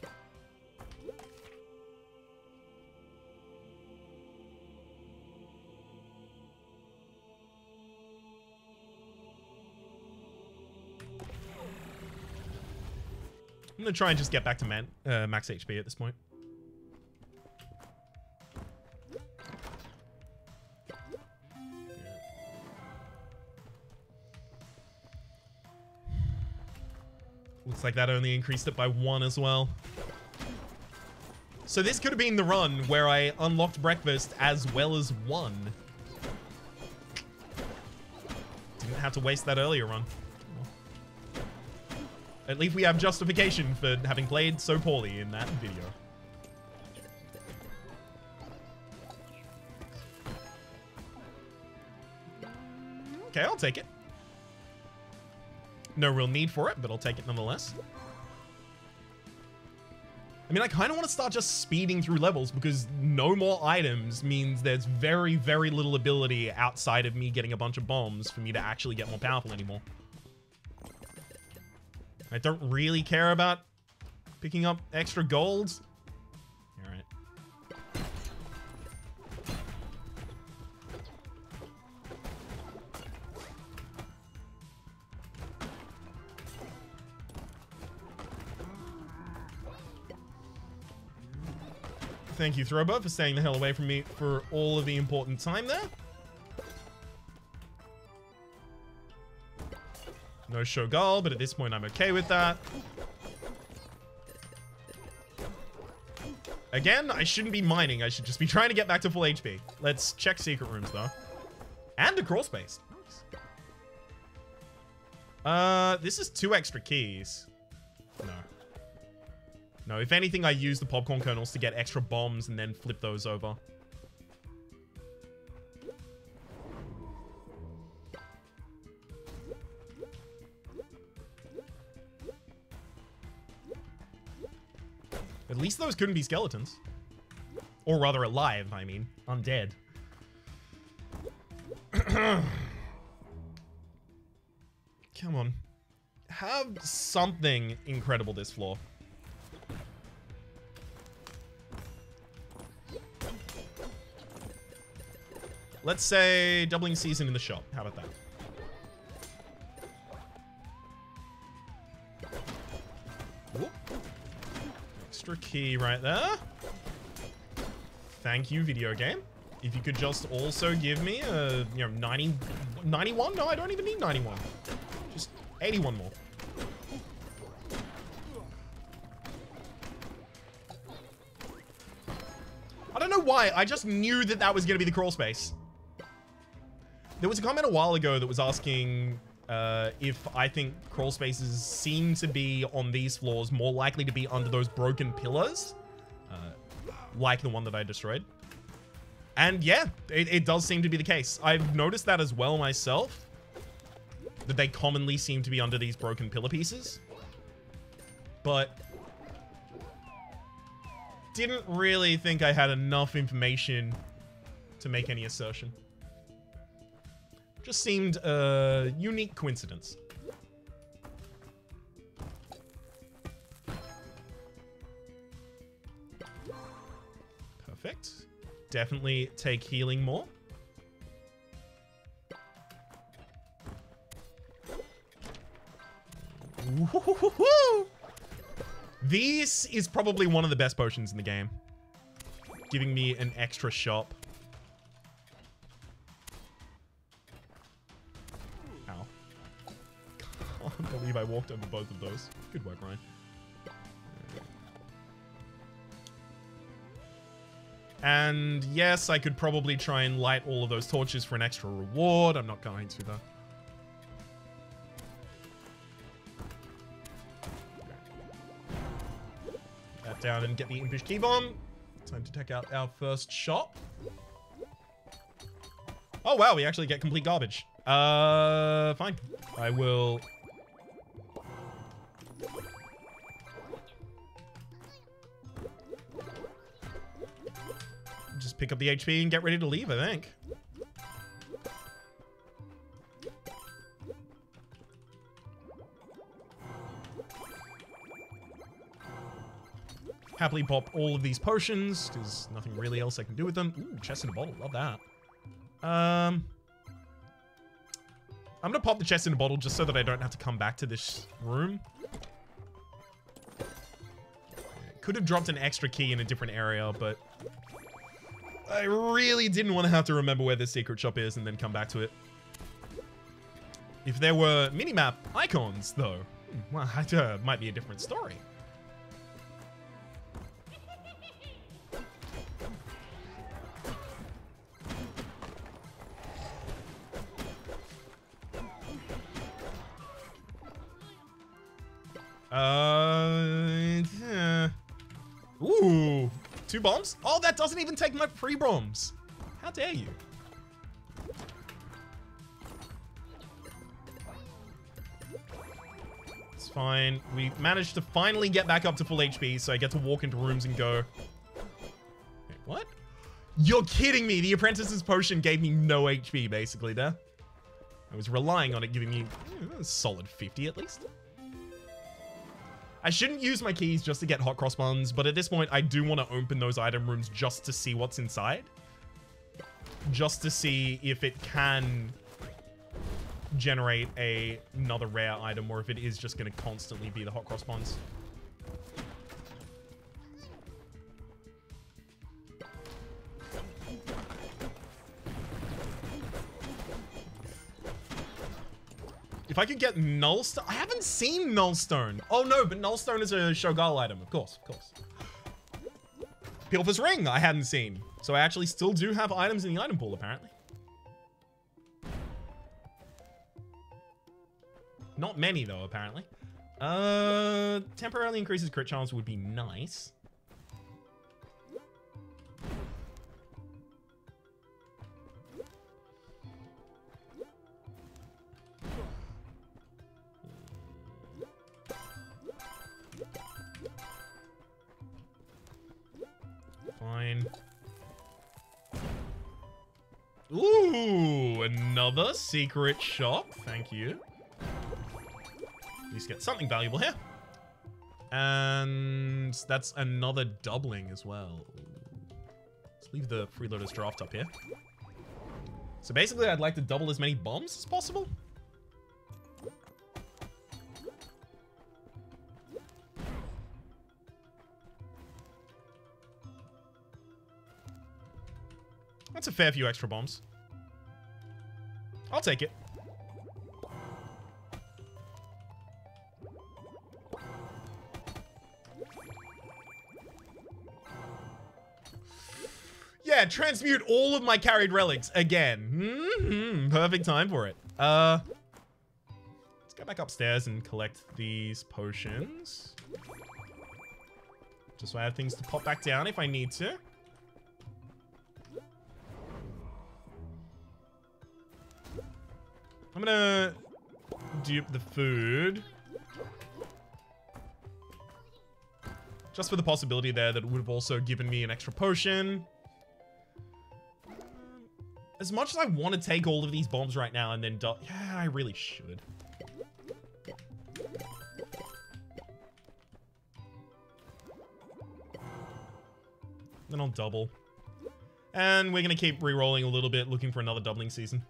[SPEAKER 1] I'm gonna try and just get back to max HP at this point. Looks like that only increased it by 1 as well. So this could have been the run where I unlocked breakfast as well as 1. Didn't have to waste that earlier run. At least we have justification for having played so poorly in that video. Okay, I'll take it. No real need for it, but I'll take it nonetheless. I mean, I kind of want to start just speeding through levels, because no more items means there's very, very little ability outside of me getting a bunch of bombs for me to actually get more powerful anymore. I don't really care about picking up extra golds. All right. Thank you, Throwbot, for staying the hell away from me for all of the important time there. No Shogal, but at this point I'm okay with that. Again, I shouldn't be mining. I should just be trying to get back to full HP. Let's check secret rooms, though. And a crawl space. Nice. This is 2 extra keys. No. No, if anything, I use the popcorn kernels to get extra bombs and then flip those over. At least those couldn't be skeletons. Or rather alive, I mean. Undead. Come on. Have something incredible this floor. Let's say doubling season in the shop. How about that? Whoop. Extra key right there. Thank you, video game. If you could just also give me a, 91? No, I don't even need 91. Just 81 more. I don't know why. I just knew that that was going to be the crawl space. There was a comment a while ago that was asking if I think crawl spaces seem to be on these floors more likely to be under those broken pillars. Like the one that I destroyed. And yeah, it does seem to be the case. I've noticed that as well myself. That they commonly seem to be under these broken pillar pieces. But didn't really think I had enough information to make any assertion. Just seemed a unique coincidence. Perfect. Definitely take healing more. This is probably one of the best potions in the game. Giving me an extra shop. Ow. Can't believe I walked over both of those. Good work, Ryan. And yes, I could probably try and light all of those torches for an extra reward. I'm not going to, though. Put that down and get the impish key bomb. Time to take out our first shop. Oh, wow, we actually get complete garbage. Fine. I will... just pick up the HP and get ready to leave, I think. Happily pop all of these potions, because nothing really else I can do with them. Ooh, chest in a bottle. Love that. I'm gonna pop the chest in a bottle just so that I don't have to come back to this room. Could have dropped an extra key in a different area, but I really didn't want to have to remember where the secret shop is and then come back to it. If there were minimap icons, though, well, that might be a different story. Ooh, 2 bombs? Oh, that doesn't even take my free bombs. How dare you? It's fine. We managed to finally get back up to full HP, so I get to walk into rooms and go. Wait, what? You're kidding me. The apprentice's potion gave me no HP, basically, there. I was relying on it giving me a solid 50 at least. I shouldn't use my keys just to get hot cross buns, but at this point, I do want to open those item rooms just to see what's inside. Just to see if it can generate another rare item, or if it is just going to constantly be the hot cross buns. If I could get Nullstone. I haven't seen Nullstone. Oh no, but Nullstone is a Shogal item. Of course, of course. Pilfer's Ring I hadn't seen. So I actually still do have items in the item pool, apparently. Not many, though, apparently. Temporarily increases crit chance would be nice. Fine. Ooh, another secret shop. Thank you. At least get something valuable here. And that's another doubling as well. Let's leave the freeloaders draft up here. So basically, I'd like to double as many bombs as possible. That's a fair few extra bombs. I'll take it. Yeah, transmute all of my carried relics again. Perfect time for it. Let's go back upstairs and collect these potions. Just so I have things to pop back down if I need to. I'm gonna dupe the food. Just for the possibility there that it would have also given me an extra potion. As much as I want to take all of these bombs right now and then yeah, I really should. Then I'll double. And we're gonna keep re-rolling a little bit, looking for another doubling season.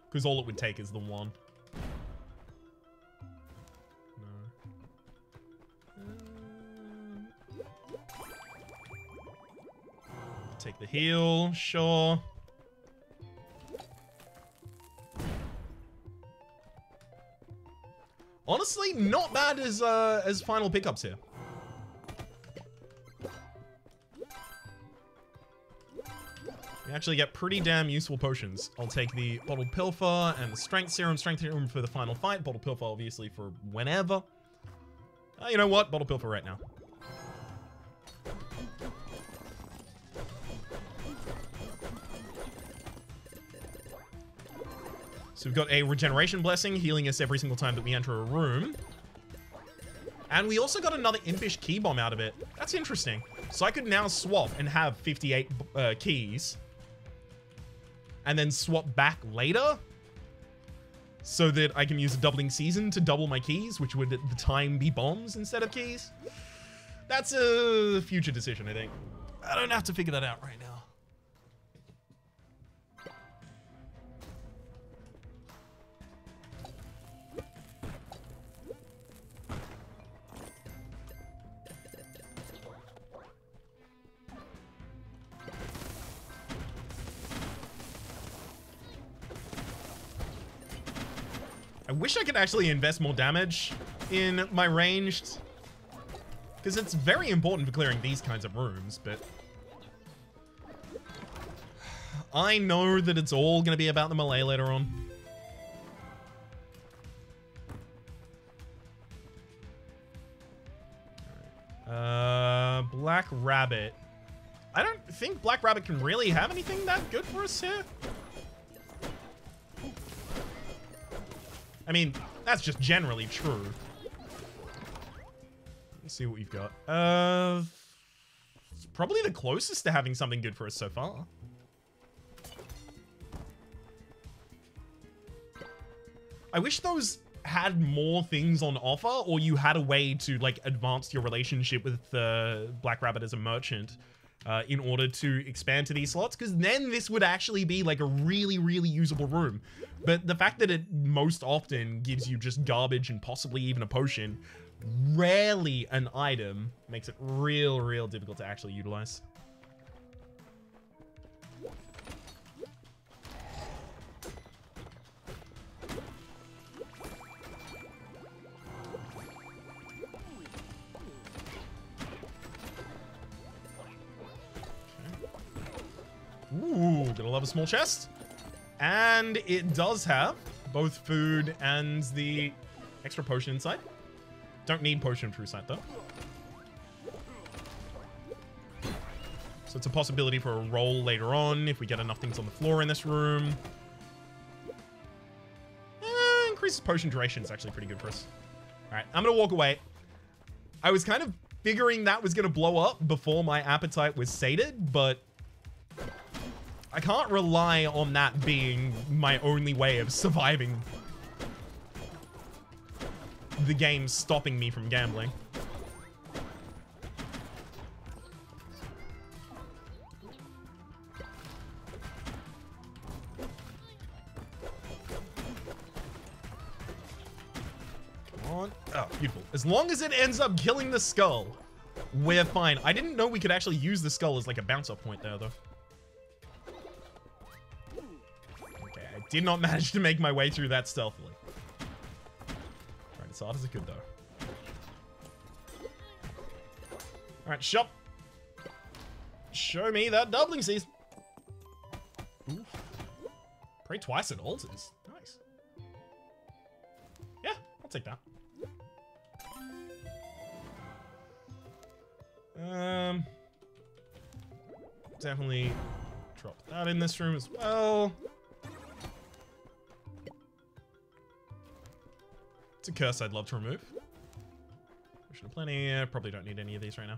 [SPEAKER 1] Because all it would take is the one. Take the heal, sure. Honestly, not bad as final pickups here. We actually get pretty damn useful potions. I'll take the Bottled Pilfer and the Strength Serum for the final fight. Bottled Pilfer, obviously, for whenever. You know what? Bottled Pilfer right now. So we've got a Regeneration Blessing, healing us every single time that we enter a room. And we also got another Impish Key Bomb out of it. That's interesting. So I could now swap and have 58 keys. And then swap back later. So that I can use a doubling season to double my keys, which would at the time be bombs instead of keys. That's a future decision, I think. I don't have to figure that out right now. I wish I could actually invest more damage in my ranged, because it's very important for clearing these kinds of rooms, but I know that it's all going to be about the melee later on. Black Rabbit. I don't think Black Rabbit can really have anything that good for us here. I mean, that's just generally true. Let's see what we've got. It's probably the closest to having something good for us so far. I wish those had more things on offer, or you had a way to, like, advance your relationship with Black Rabbit as a merchant in order to expand to these slots, because then this would actually be, like, a really, really usable room. But the fact that it most often gives you just garbage and possibly even a potion, rarely an item, makes it real difficult to actually utilize. gonna love a small chest. And it does have both food and the extra potion inside. Don't need potion of true sight though. So it's a possibility for a roll later on if we get enough things on the floor in this room. Increases potion duration is actually pretty good for us. All right, I'm gonna walk away. I was kind of figuring that was gonna blow up before my appetite was sated, but I can't rely on that being my only way of surviving the game stopping me from gambling. Come on. Oh, beautiful. As long as it ends up killing the skull, we're fine. I didn't know we could actually use the skull as like a bounce-off point there, though. Okay, I did not manage to make my way through that stealthily. Alright, as hard as it could, though. Alright, shop. Show me that doubling season. Oof. Pray twice at altars. Nice. Yeah, I'll take that. Definitely drop that in this room as well. It's a curse I'd love to remove. Potion of plenty. Probably don't need any of these right now.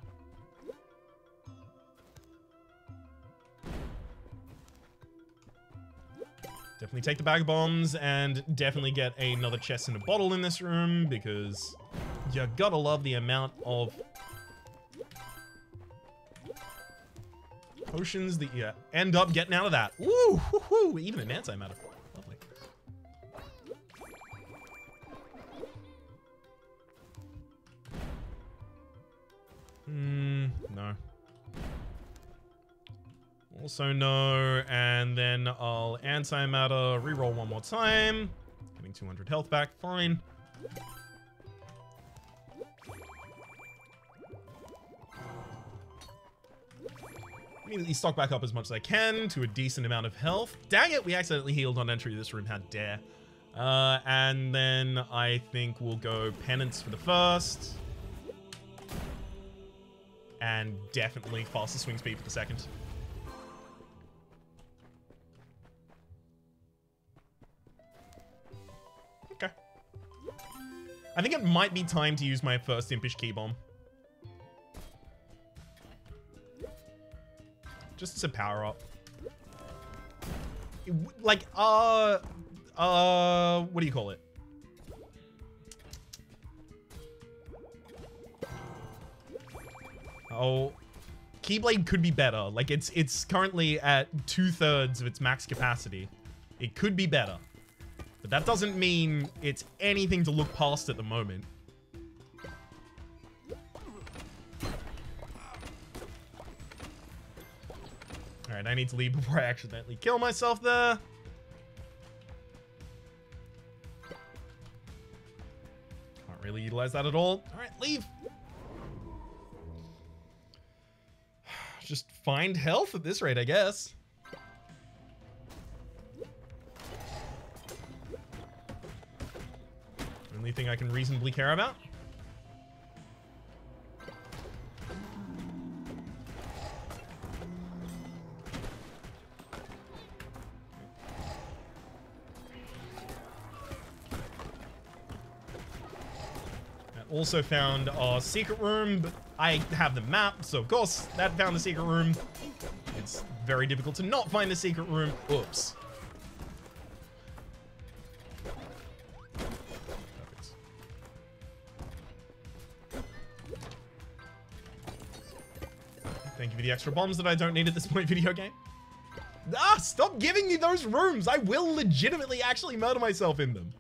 [SPEAKER 1] Definitely take the bag of bombs and definitely get another chest and a bottle in this room because you gotta love the amount of potions that you end up getting out of that. Woo! Woo-hoo, even an antimatter. Lovely. No. Also no, and then I'll antimatter, reroll one more time. Getting 200 health back, fine. Immediately stock back up as much as I can to a decent amount of health. Dang it, we accidentally healed on entry to this room, how dare. And then I think we'll go penance for the first. And definitely faster swing speed for the second. Okay. I think it might be time to use my first impish key bomb. Just as a power up. Like, what do you call it? Oh, Keyblade could be better. Like, it's currently at 2/3 of its max capacity. It could be better. But that doesn't mean it's anything to look past at the moment. Alright, I need to leave before I accidentally kill myself there. Can't really utilize that at all. Alright, leave. Just find health at this rate, I guess. Only thing I can reasonably care about. Also found our secret room, but I have the map, so of course that found the secret room. It's very difficult to not find the secret room. Oops. Perfect. Thank you for the extra bombs that I don't need at this point, video game. Ah, stop giving me those rooms! I will legitimately actually murder myself in them.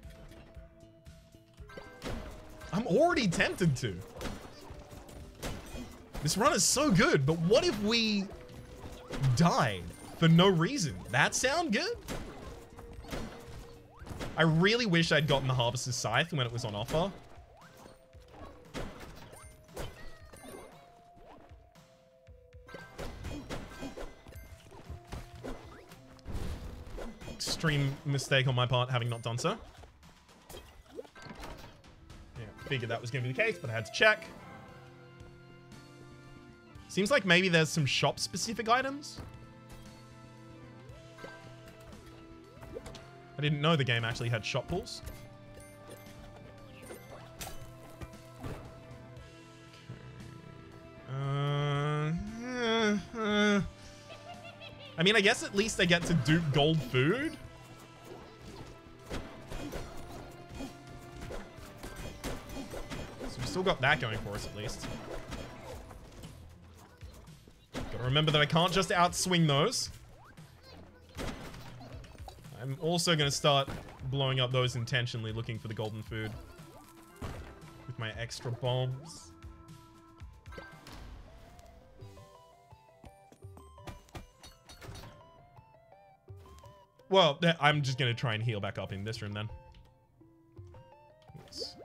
[SPEAKER 1] I'm already tempted to. This run is so good, but what if we died for no reason? That sound good? I really wish I'd gotten the Harvester's Scythe when it was on offer. extreme mistake on my part having not done so. Yeah, figured that was going to be the case, but I had to check. Seems like maybe there's some shop-specific items. I didn't know the game actually had shop pulls. I mean, I guess at least they get to dupe gold food. So we've still got that going for us at least. Gotta remember that I can't just outswing those. I'm also gonna start blowing up those intentionally, looking for the golden food with my extra bombs. Well, I'm just gonna try and heal back up in this room then. Let's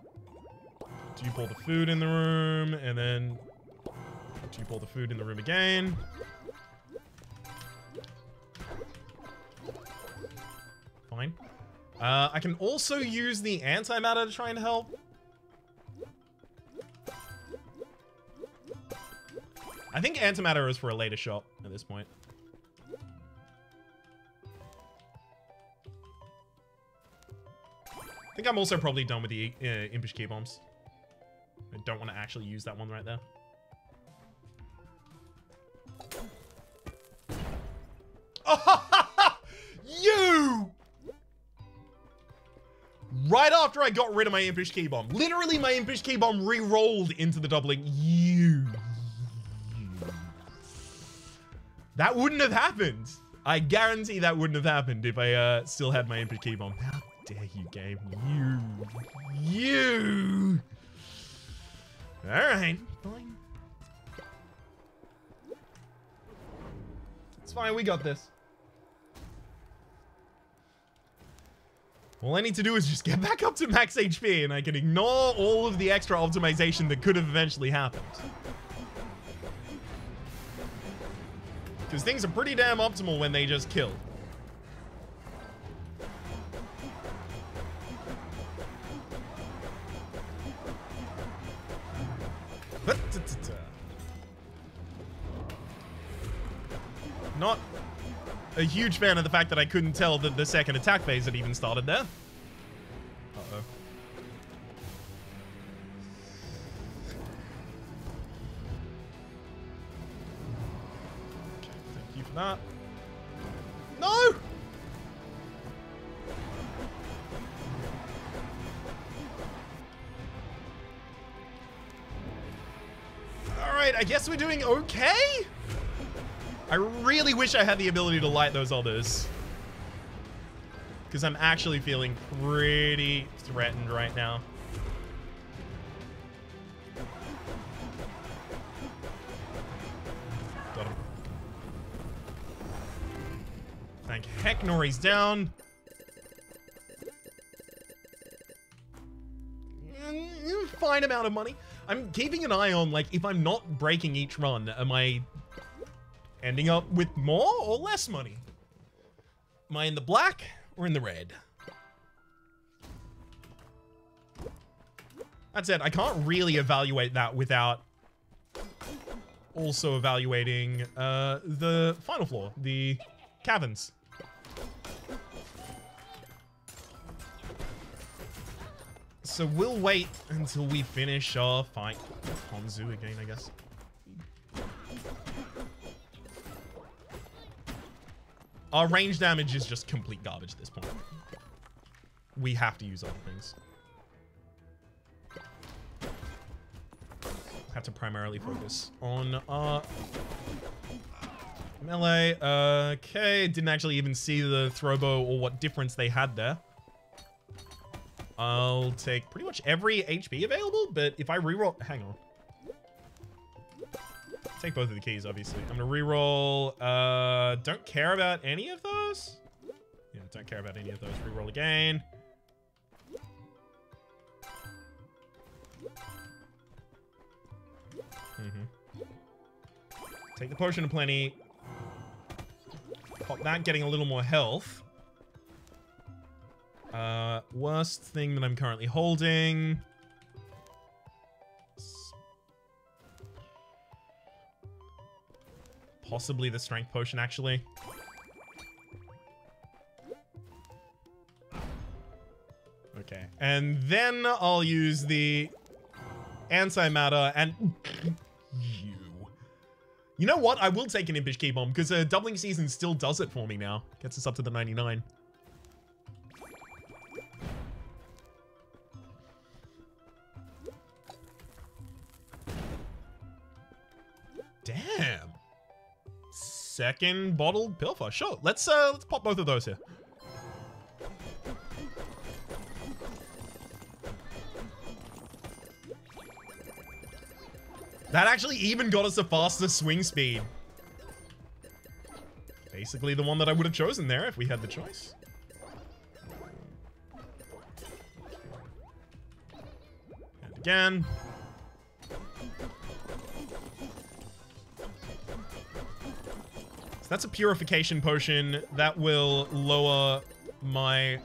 [SPEAKER 1] dupe all the food in the room, and then dupe all the food in the room again. Fine. I can also use the antimatter to try and help. I think antimatter is for a later shot at this point. I think I'm also probably done with the impish key bombs. I don't want to actually use that one right there. Oh, you! Right after I got rid of my impish key bomb. Literally, my impish key bomb re-rolled into the doubling. You. That wouldn't have happened. I guarantee that wouldn't have happened if I still had my impish key bomb. How dare you, game? You. All right, fine. It's fine. We got this. All I need to do is just get back up to max HP, and I can ignore all of the extra optimization that could have eventually happened. Because things are pretty damn optimal when they just kill. Not a huge fan of the fact that I couldn't tell that the second attack phase had even started there. Uh-oh. Okay, thank you for that. No! Alright, I guess we're doing okay? I really wish I had the ability to light those others. Because I'm actually feeling pretty threatened right now. Got him. Thank heck, Nori's down. Fine amount of money. I'm keeping an eye on, like, if I'm not breaking each run, am I ending up with more or less money? Am I in the black or in the red? That's it. I can't really evaluate that without also evaluating the final floor, the caverns. So we'll wait until we finish our fight. Ponzu again, I guess. Our range damage is just complete garbage at this point. We have to use other things. Have to primarily focus on our melee. Okay, didn't actually even see the throw bow or what difference they had there. I'll take pretty much every HP available, but if I reroll... Hang on. Take both of the keys, obviously. I'm gonna reroll. Don't care about any of those. Yeah, don't care about any of those. Reroll again. Take the potion of plenty. Pop that, getting a little more health. Worst thing that I'm currently holding. Possibly the strength potion, actually. Okay. And then I'll use the antimatter and... You know what? I will take an Impish Key Bomb because doubling season still does it for me now. Gets us up to the 99. Damn. Second bottled Pilfer. Sure. Let's pop both of those here. That actually even got us a faster swing speed. Basically the one that I would have chosen there if we had the choice. And again. So that's a purification potion that will lower my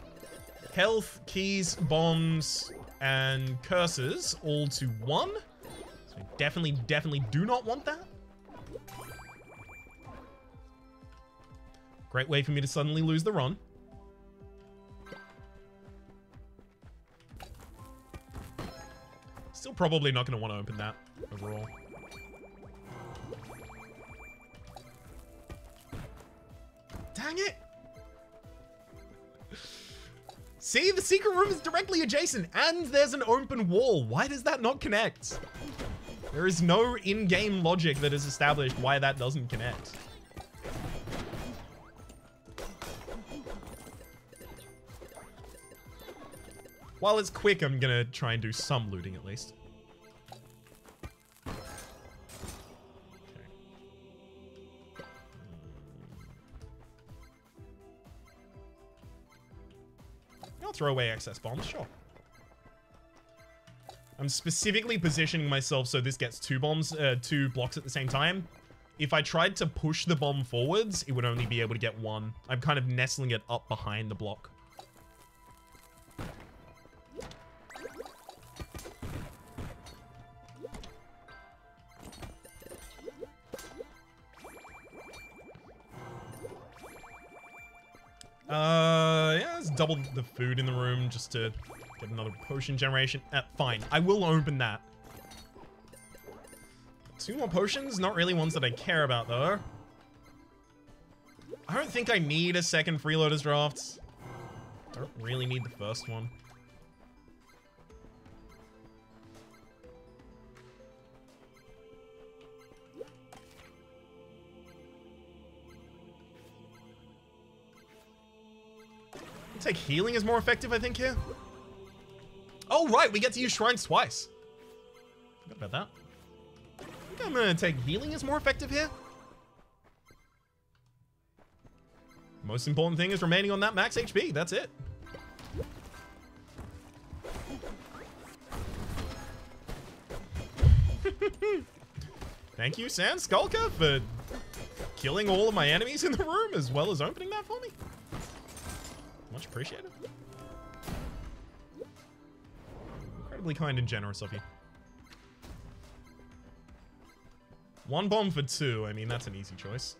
[SPEAKER 1] health, keys, bombs, and curses all to 1. I definitely do not want that. Great way for me to suddenly lose the run. Still probably not going to want to open that overall. Dang it! See, the secret room is directly adjacent and there's an open wall. Why does that not connect? There is no in-game logic that is established why that doesn't connect. While it's quick, I'm gonna try and do some looting at least. Okay. I'll throw away excess bombs, sure. I'm specifically positioning myself so this gets 2 bombs, 2 blocks at the same time. If I tried to push the bomb forwards, it would only be able to get 1. I'm kind of nestling it up behind the block. Yeah, let's double the food in the room just to get another potion generation. Fine. I will open that. 2 more potions? Not really ones that I care about, though. I don't think I need a second freeloaders draft. Don't really need the first one. I'll take healing is more effective, I think, here. Oh, right, we get to use shrines twice. Forgot about that. I think I'm gonna take healing is more effective here. Most important thing is remaining on that max HP. That's it. Thank you, Sand Skulker, for killing all of my enemies in the room as well as opening that for me. Much appreciated. Incredibly kind and generous of you. 1 bomb for 2. I mean, that's an easy choice.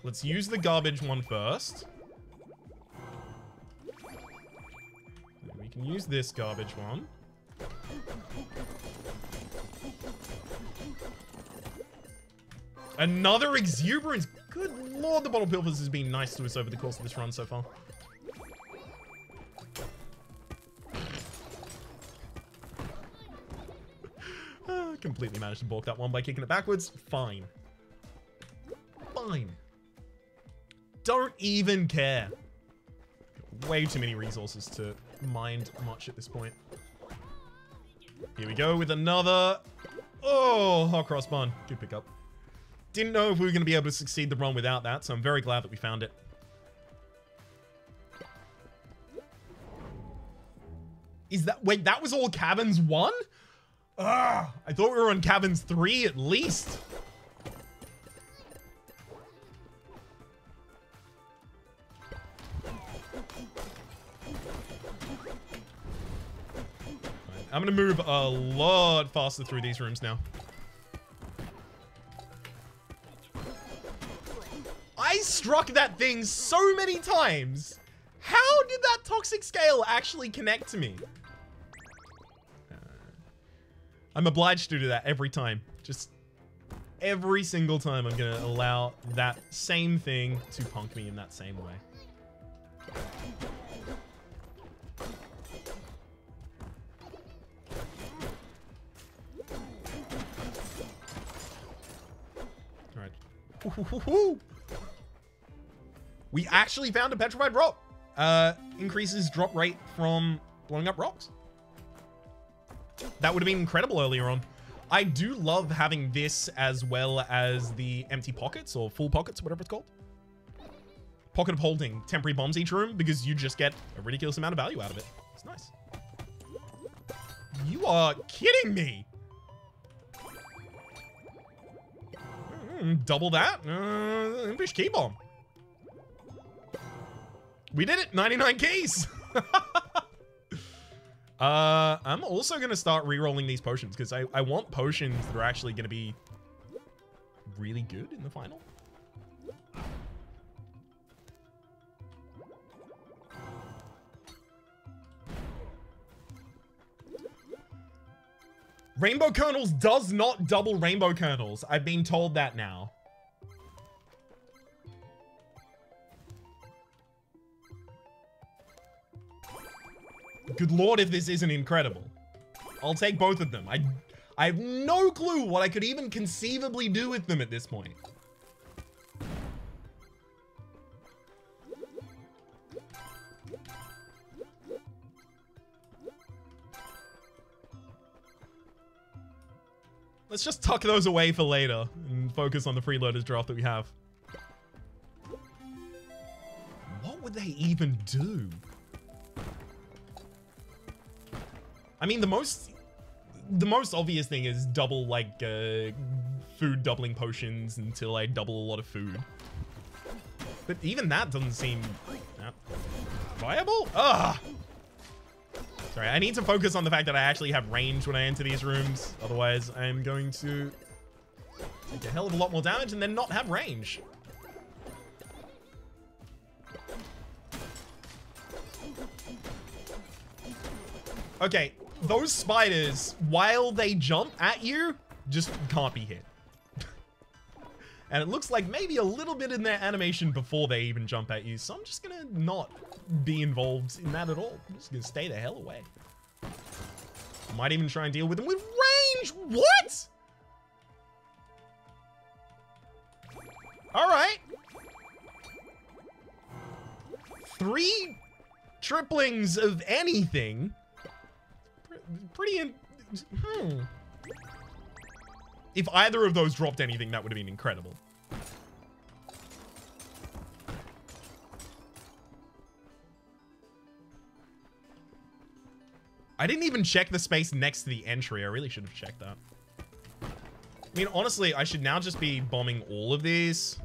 [SPEAKER 1] Let's use the garbage one first. Then we can use this garbage one. Another exuberance. Good lord, the bottle pilfers has been nice to us over the course of this run so far. Completely managed to balk that one by kicking it backwards. Fine. Fine. Don't even care. Way too many resources to mind much at this point. Here we go with another. Oh, hot cross bun. Good pickup. Didn't know if we were going to be able to succeed the run without that, so I'm very glad that we found it. Is that... Wait, that was all Caverns 1? Ah, I thought we were on Caverns 3 at least. I'm gonna move a lot faster through these rooms now. I struck that thing so many times. How did that toxic scale actually connect to me? I'm obliged to do that every time. Just every single time I'm gonna allow that same thing to punk me in that same way. Alright. We actually found a petrified rock. Increases drop rate from blowing up rocks. That would have been incredible earlier on. I do love having this as well as the empty pockets or full pockets, whatever it's called. Pocket of holding temporary bombs each room because you just get a ridiculous amount of value out of it. It's nice. You are kidding me. Double that. Impish key bomb. We did it. 99 keys. I'm also going to start re-rolling these potions because I want potions that are actually going to be really good in the final. Rainbow kernels does not double rainbow kernels. I've been told that now. Good lord, if this isn't incredible. I'll take both of them. I have no clue what I could even conceivably do with them at this point. Let's just tuck those away for later and focus on the freeloaders draft that we have. What would they even do? I mean, the most obvious thing is double, like, food doubling potions until I double a lot of food. But even that doesn't seem viable? Ugh! Sorry, I need to focus on the fact that I actually have range when I enter these rooms. Otherwise, I'm going to take a hell of a lot more damage and then not have range. Okay, those spiders, while they jump at you, just can't be hit. And it looks like maybe a little bit in their animation before they even jump at you. So I'm just gonna not be involved in that at all. I'm just gonna stay the hell away. Might even try and deal with them with range. What? All right. 3 triplings of anything. Pretty If either of those dropped anything, that would have been incredible. I didn't even check the space next to the entry. I really should have checked that. I mean, honestly, I should now just be bombing all of these.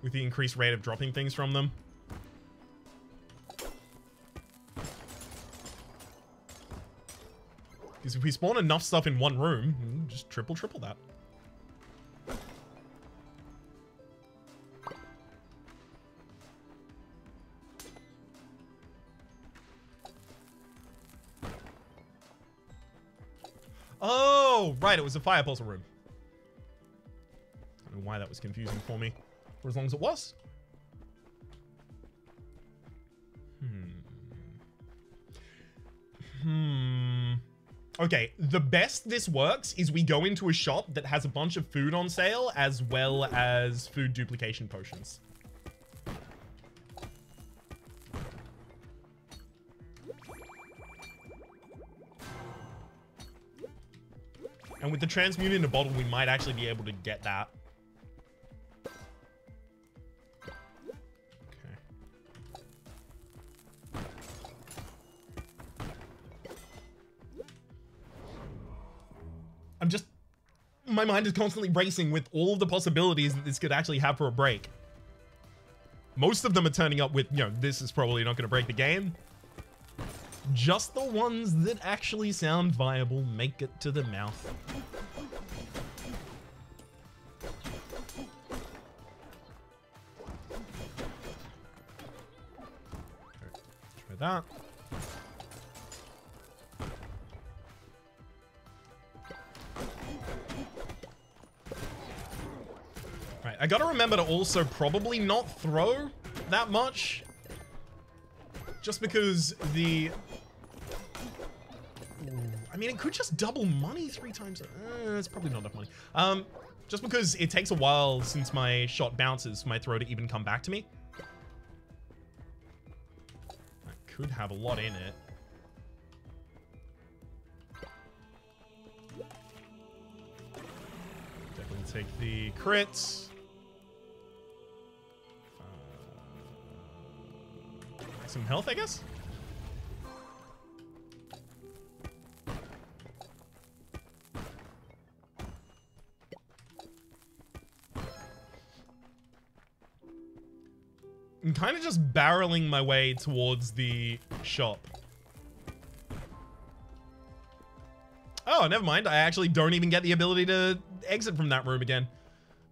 [SPEAKER 1] With the increased rate of dropping things from them. Because if we spawn enough stuff in one room, just triple that. Oh, right, it was a fire puzzle room. I don't know why that was confusing for me, for as long as it was. Okay, the best this works is we go into a shop that has a bunch of food on sale as well as food duplication potions. And with the transmute in a bottle, we might actually be able to get that. My mind is constantly racing with all of the possibilities that this could actually have for a break. Most of them are turning up with, you know, this is probably not going to break the game. Just the ones that actually sound viable make it to the mouth. Try that. Right, I gotta remember to also probably not throw that much. Just because the... I mean, it could just double money 3 times. It's probably not enough money. Just because it takes a while since my shot bounces for my throw to even come back to me. That could have a lot in it. Definitely take the crits. Some health, I guess? I'm kind of just barreling my way towards the shop. Oh, never mind. I actually don't even get the ability to exit from that room again.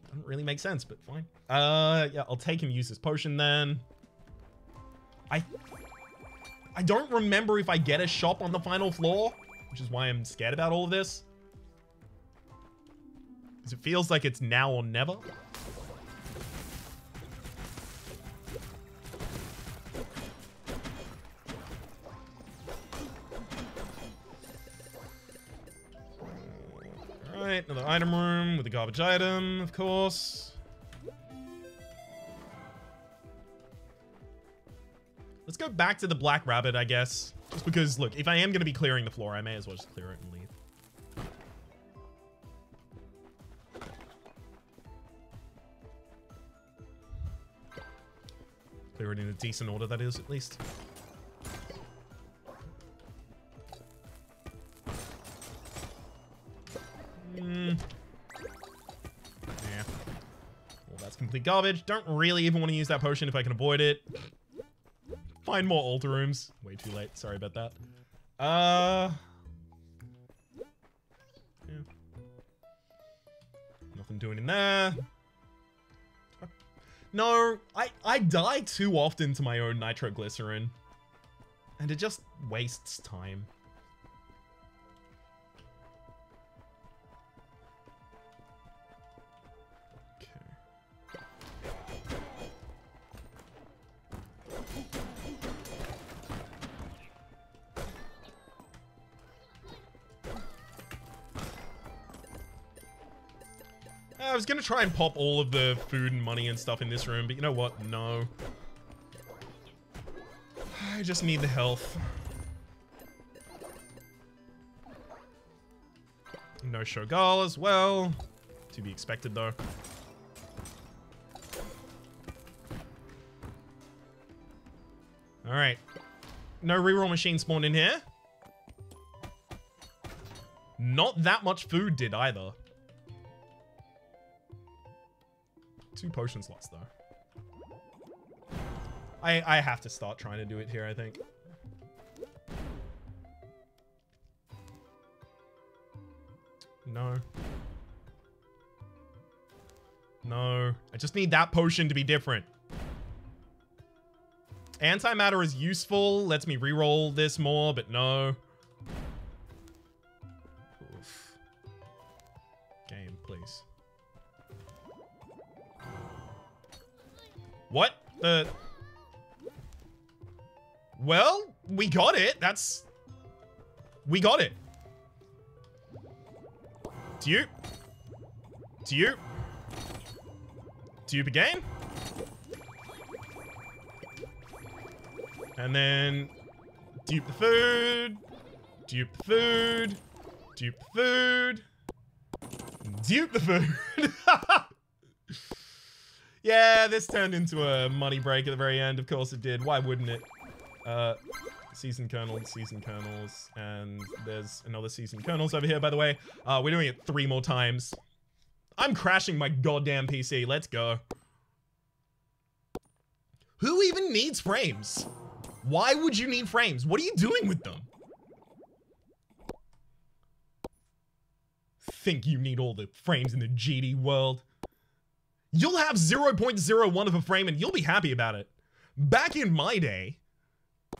[SPEAKER 1] Doesn't really make sense, but fine. Yeah, I'll take him, use this potion then. I don't remember if I get a shop on the final floor, which is why I'm scared about all of this. Because it feels like it's now or never. Alright, another item room with a garbage item, of course. Let's go back to the Black Rabbit, I guess. Just because, look, if I am going to be clearing the floor, I may as well just clear it and leave. Clear it in a decent order, that is, at least. Yeah. Well, that's complete garbage. Don't really even want to use that potion if I can avoid it. Find more altar rooms. Way too late. Sorry about that. Yeah. Nothing doing in there. No, I die too often to my own nitroglycerin. And it just wastes time. I was gonna try and pop all of the food and money and stuff in this room, but you know what? No. I just need the health. No Shogal as well. To be expected, though. Alright. No reroll machine spawned in here. Not that much food did either. 2 potion slots, though. I have to start trying to do it here, I think. No. No. I just need that potion to be different. Antimatter is useful. Lets me reroll this more, but no. Oof. Game, please. What? Well, we got it. We got it. Dupe. Dupe. Dupe again. And then dupe the food. Dupe the food. Dupe the food. Dupe the food. Yeah, this turned into a money break at the very end. Of course it did. Why wouldn't it? Seasoned kernels, and there's another seasoned kernels over here, by the way. We're doing it 3 more times. I'm crashing my goddamn PC. Let's go. Who even needs frames? Why would you need frames? What are you doing with them? Think you need all the frames in the GD world? You'll have 0.01 of a frame and you'll be happy about it. Back in my day,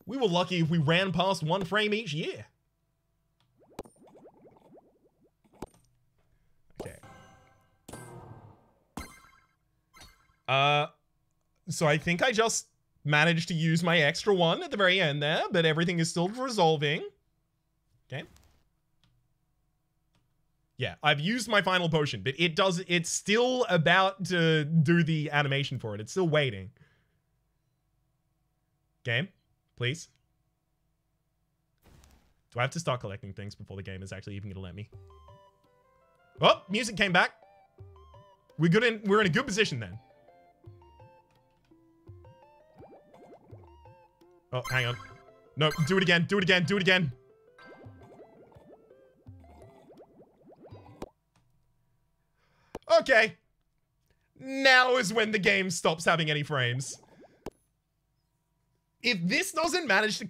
[SPEAKER 1] we were lucky if we ran past 1 frame each year. Okay. So I think I just managed to use my extra 1 at the very end there, but everything is still resolving. Okay. Yeah, I've used my final potion, but it's still about to do the animation for it. It's still waiting. Game, please. Do I have to start collecting things before the game is actually even gonna let me? Oh, music came back. We're in a good position then. Oh, hang on. No, do it again, do it again, do it again. Okay. Now is when the game stops having any frames. If this doesn't manage to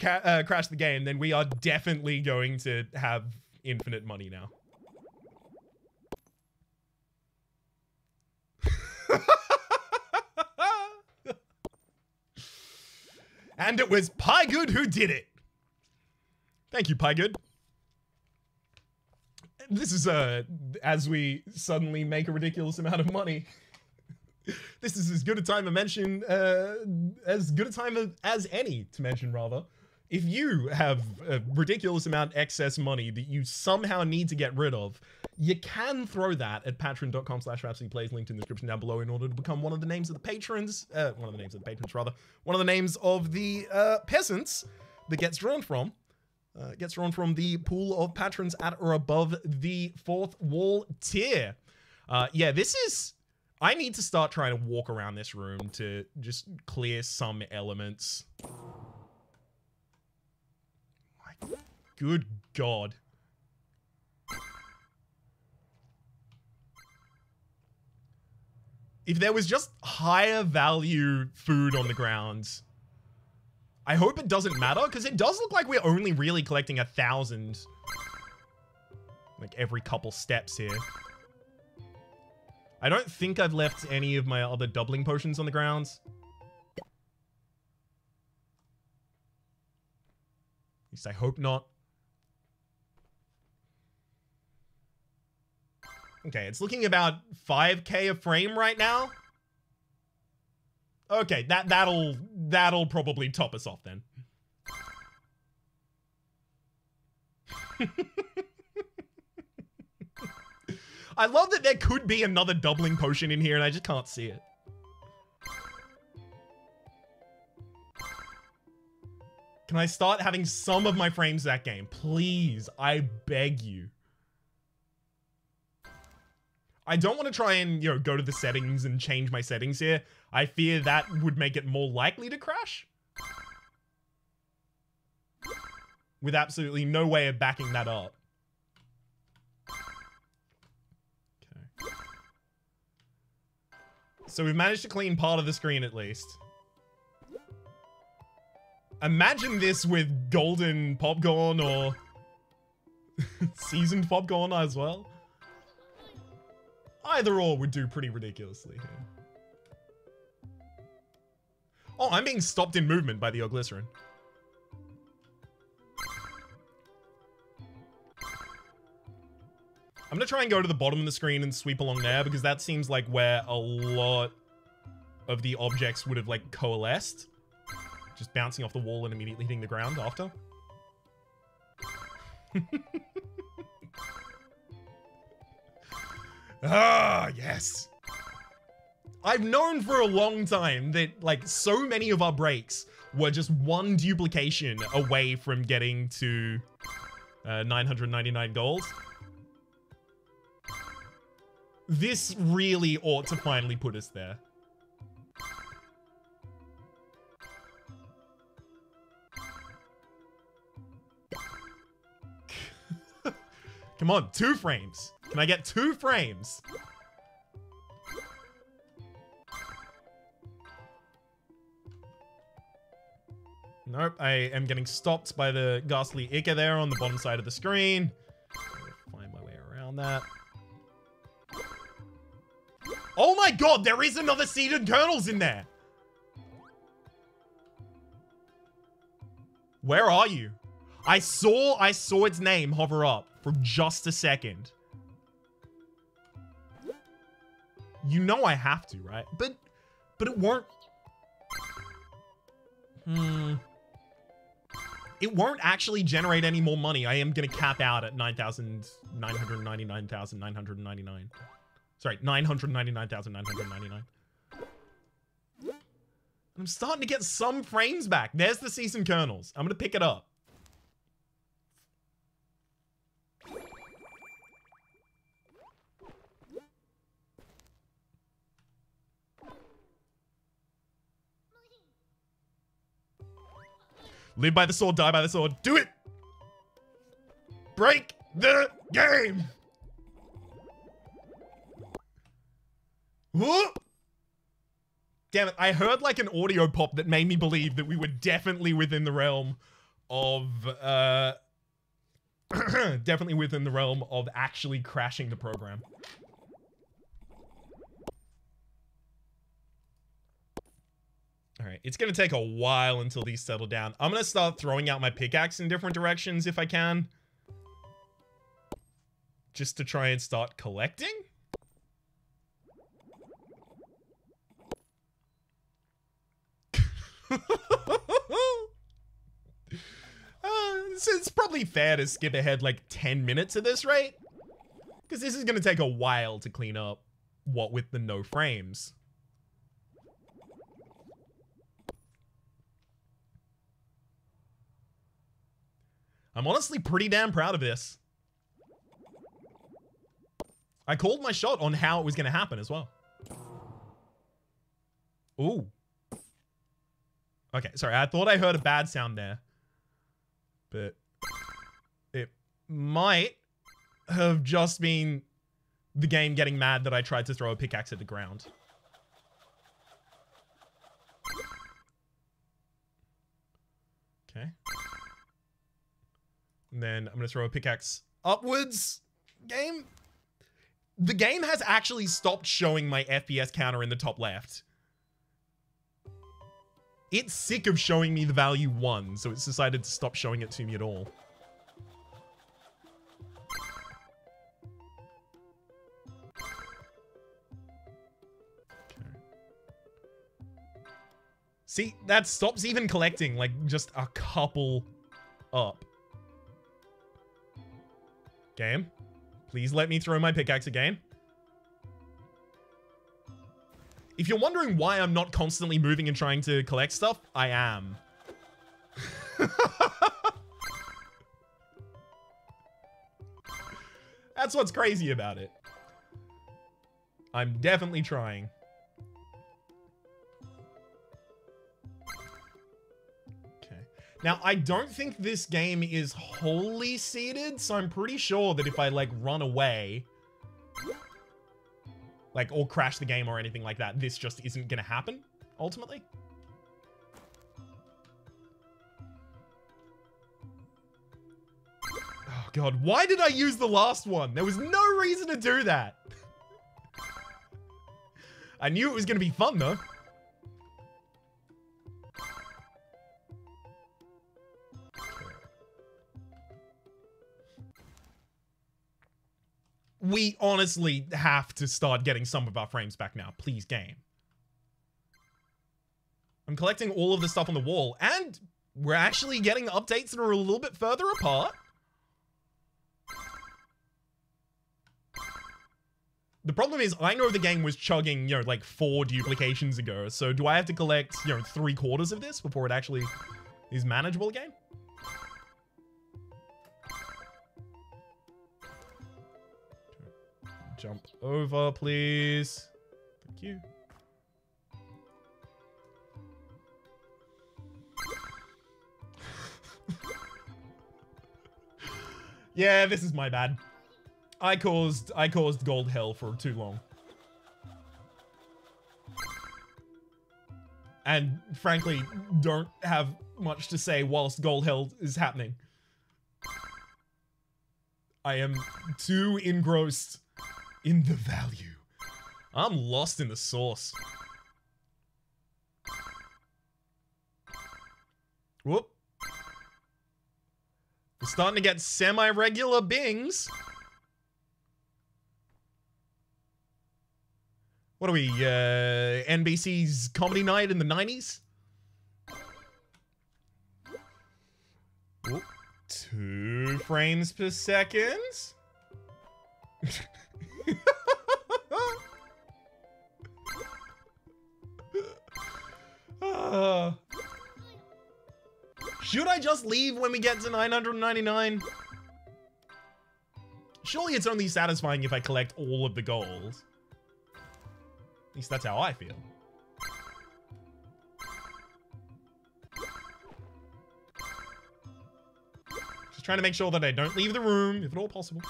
[SPEAKER 1] crash the game, then we are definitely going to have infinite money now. And it was Pygood who did it. Thank you, Pygood. This is, as we suddenly make a ridiculous amount of money. This is as good a time to mention, as good a time as any to mention, rather. If you have a ridiculous amount of excess money that you somehow need to get rid of, you can throw that at patreon.com/RhapsodyPlays, linked in the description down below, in order to become one of the names of the patrons, one of the names of the patrons, rather. One of the names of the, peasants that gets drawn from. Gets drawn from the pool of patrons at or above the 4th wall tier. Yeah, this is... I need to start trying to walk around this room to just clear some elements. My good God. If there was just higher value food on the ground... I hope it doesn't matter, because it does look like we're only really collecting 1,000. Like, every couple steps here. I don't think I've left any of my other doubling potions on the grounds. At least I hope not. Okay, it's looking about 5k a frame right now. Okay, that'll probably top us off then. I love that there could be another doubling potion in here and I just can't see it. Can I start having some of my frames that game? Please, I beg you. I don't want to try and, you know, go to the settings and change my settings here. I fear that would make it more likely to crash. With absolutely no way of backing that up. Okay. So we've managed to clean part of the screen at least. Imagine this with golden popcorn or seasoned popcorn as well. Either or would do pretty ridiculously here. Oh, I'm being stopped in movement by the Glycerin. I'm gonna try and go to the bottom of the screen and sweep along there, because that seems like where a lot of the objects would have, like, coalesced. Just bouncing off the wall and immediately hitting the ground after. Ah, yes. I've known for a long time that, like, so many of our breaks were just one duplication away from getting to 999 gold. This really ought to finally put us there. Come on, 2 frames. Can I get 2 frames? Nope, I am getting stopped by the ghastly Ica there on the bottom side of the screen. Find my way around that. Oh my god, there is another seeded kernels in there! Where are you? I saw its name hover up for just a second. You know I have to, right? But it won't. It won't actually generate any more money. I am gonna cap out at 999,999. Sorry, 999,999. I'm starting to get some frames back. There's the seasoned kernels. I'm gonna pick it up. Live by the sword, die by the sword. Do it! Break the game! Whoop! Damn it, I heard like an audio pop that made me believe that we were definitely within the realm of, definitely within the realm of actually crashing the program. Alright, it's gonna take a while until these settle down. I'm gonna start throwing out my pickaxe in different directions if I can. Just to try and start collecting? It's probably fair to skip ahead like 10 minutes at this rate. Because this is gonna take a while to clean up what with the no frames. I'm honestly pretty damn proud of this. I called my shot on how it was going to happen as well. Ooh. Okay, sorry. I thought I heard a bad sound there. But it might have just been the game getting mad that I tried to throw a pickaxe at the ground. Okay. And then I'm going to throw a pickaxe upwards. Game. The game has actually stopped showing my FPS counter in the top left. It's sick of showing me the value 1, so it's decided to stop showing it to me at all. Okay. See, that stops even collecting, like, just a couple up. Game, please let me throw my pickaxe again. If you're wondering why I'm not constantly moving and trying to collect stuff, I am. That's what's crazy about it. I'm definitely trying. Now, I don't think this game is wholly seeded, so I'm pretty sure that if I, like, run away, like, or crash the game or anything like that, this just isn't gonna happen, ultimately. Oh, God, why did I use the last one? There was no reason to do that. I knew it was gonna be fun, though. We honestly have to start getting some of our frames back now. Please, game. I'm collecting all of the stuff on the wall, and we're actually getting updates that are a little bit further apart. The problem is, I know the game was chugging, you know, like 4 duplications ago, so do I have to collect, you know, 3/4 of this before it actually is manageable again? Jump over, please. Thank you. Yeah, this is my bad. I caused gold hell for too long. And frankly, don't have much to say whilst gold held is happening. I am too engrossed in the value. I'm lost in the sauce. Whoop. We're starting to get semi-regular bings. What are we, NBC's comedy night in the 90s? Whoop. 2 frames per second. Should I just leave when we get to 999? Surely it's only satisfying if I collect all of the gold. At least that's how I feel. Just trying to make sure that I don't leave the room, if at all possible.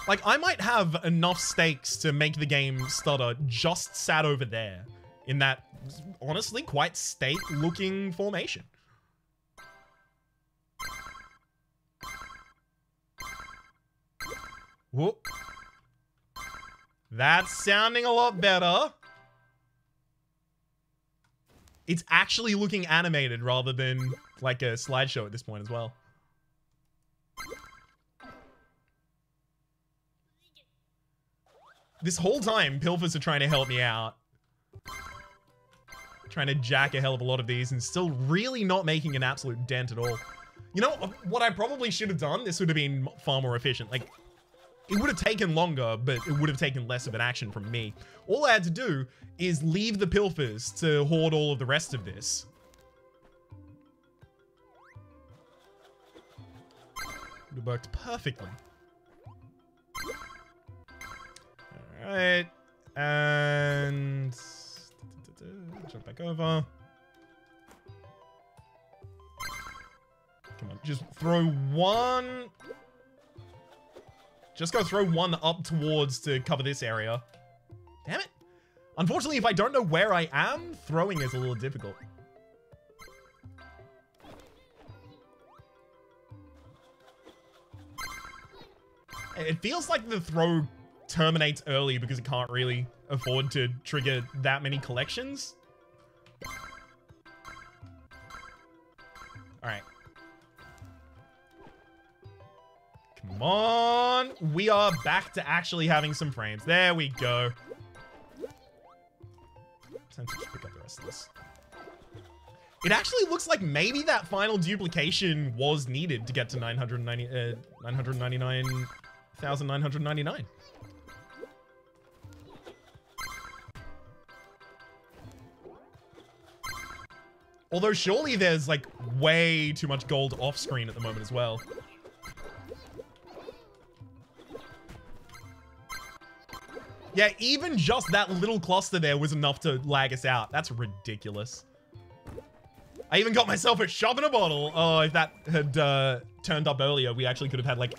[SPEAKER 1] Like, I might have enough stakes to make the game stutter just sat over there in that, honestly, quite state-looking formation. Whoop. That's sounding a lot better. It's actually looking animated rather than like a slideshow at this point as well. This whole time, Pilfers are trying to help me out. Trying to jack a hell of a lot of these and still really not making an absolute dent at all. You know, what I probably should have done, this would have been far more efficient. Like, it would have taken longer, but it would have taken less of an action from me. All I had to do is leave the Pilfers to hoard all of the rest of this. Would have worked perfectly. Alright. And... jump back over. Come on, just throw one... Just go throw one up towards to cover this area. Damn it. Unfortunately, if I don't know where I am, throwing is a little difficult. It feels like the throw terminates early because it can't really afford to trigger that many collections. All right. Come on. We are back to actually having some frames. There we go. Time to just pick up the rest of this. It actually looks like maybe that final duplication was needed to get to 999,999. Although surely there's like way too much gold off screen at the moment as well. Yeah, even just that little cluster there was enough to lag us out. That's ridiculous. I even got myself a shop in a bottle. Oh, if that had turned up earlier, we actually could have had like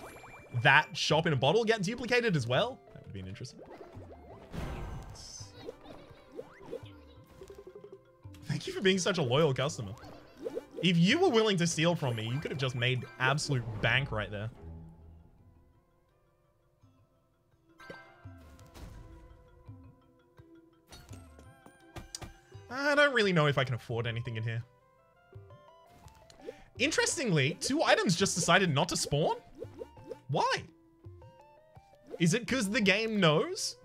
[SPEAKER 1] that shop in a bottle get duplicated as well. That would have been interesting. Thank you for being such a loyal customer. If you were willing to steal from me, you could have just made absolute bank right there. I don't really know if I can afford anything in here. Interestingly, 2 items just decided not to spawn? Why? Is it because the game knows?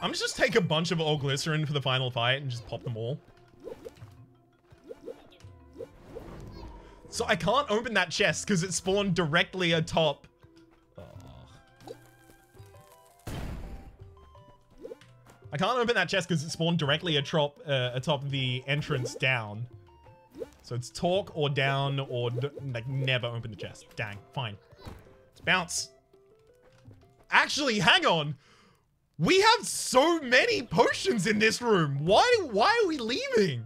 [SPEAKER 1] I'm just take a bunch of old glycerin for the final fight and just pop them all. So I can't open that chest because it spawned directly atop. Oh. I can't open that chest because it spawned directly atop the entrance down. So it's talk or down or like never open the chest. Dang, fine. Let's bounce. Actually, hang on. We have so many potions in this room. Why are we leaving?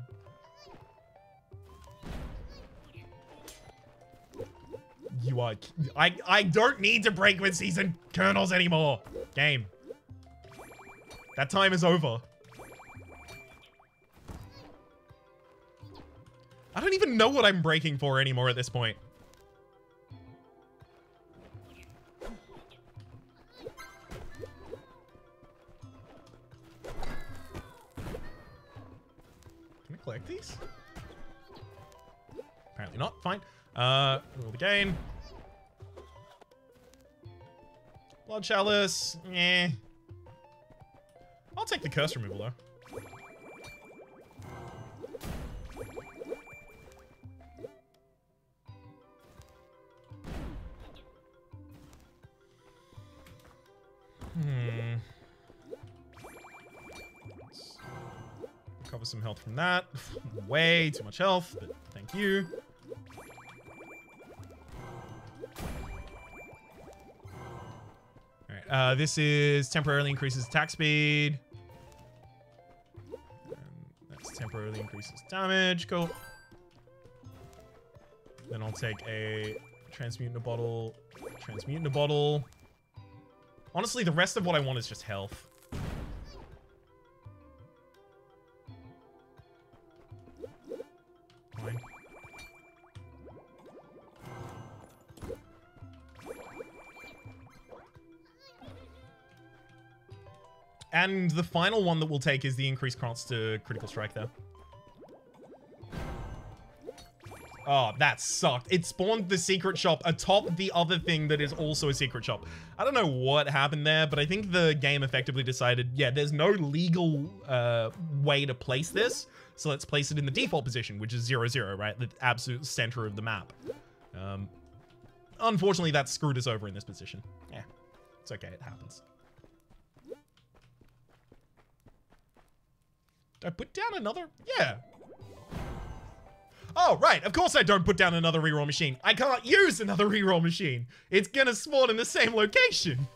[SPEAKER 1] You are... I don't need to break with seasoned kernels anymore. Game. That time is over. I don't even know what I'm breaking for anymore at this point. Can we collect these? Apparently not. Fine. Roll the gain. Blood chalice. Eh. I'll take the curse removal though. Recover some health from that. Way too much health, but thank you. Alright, this is temporarily increases attack speed. And that's temporarily increases damage. Cool. Then I'll take a transmute in a bottle. Transmute in a bottle. Honestly, the rest of what I want is just health. Fine. And the final one that we'll take is the increased chance to critical strike there. Oh, that sucked. It spawned the secret shop atop the other thing that is also a secret shop. I don't know what happened there, but I think the game effectively decided, yeah, there's no legal way to place this, so let's place it in the default position, which is 0-0, right? The absolute center of the map. Unfortunately, that screwed us over in this position. Yeah, it's okay, it happens. Did I put down another? Yeah. Oh, right. Of course I don't put down another reroll machine. I can't use another reroll machine. It's gonna spawn in the same location.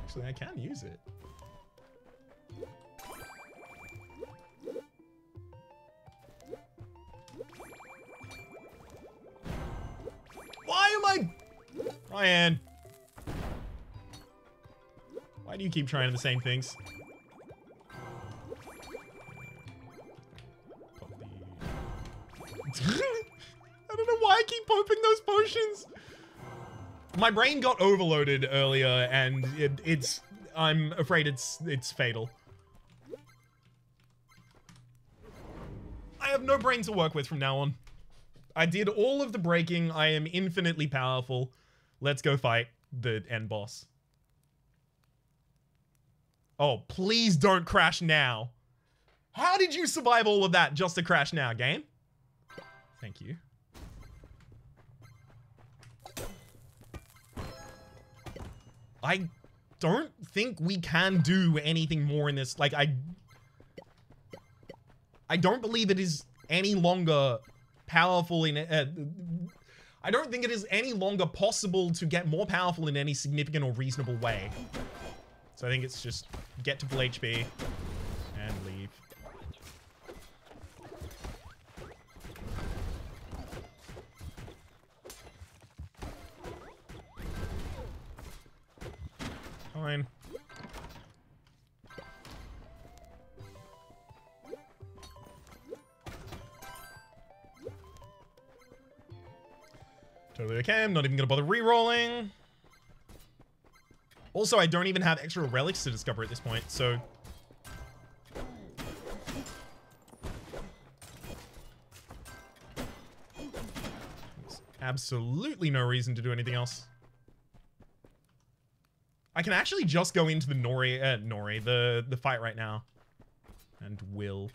[SPEAKER 1] Actually, I can use it. Why am I... Ryan. Why do you keep trying the same things? I don't know why I keep popping those potions. My brain got overloaded earlier, and I'm afraid it's fatal. I have no brain to work with from now on. I did all of the breaking. I am infinitely powerful. Let's go fight the end boss. Oh, please don't crash now. How did you survive all of that just to crash now, game? Thank you. I don't think we can do anything more in this. Like, I don't believe it is any longer powerful in... I don't think it is any longer possible to get more powerful in any significant or reasonable way. So I think it's just get to full HP and leave. Fine. Totally okay. I'm not even gonna bother re-rolling. Also, I don't even have extra relics to discover at this point, so... There's absolutely no reason to do anything else. I can actually just go into the the fight right now. And will.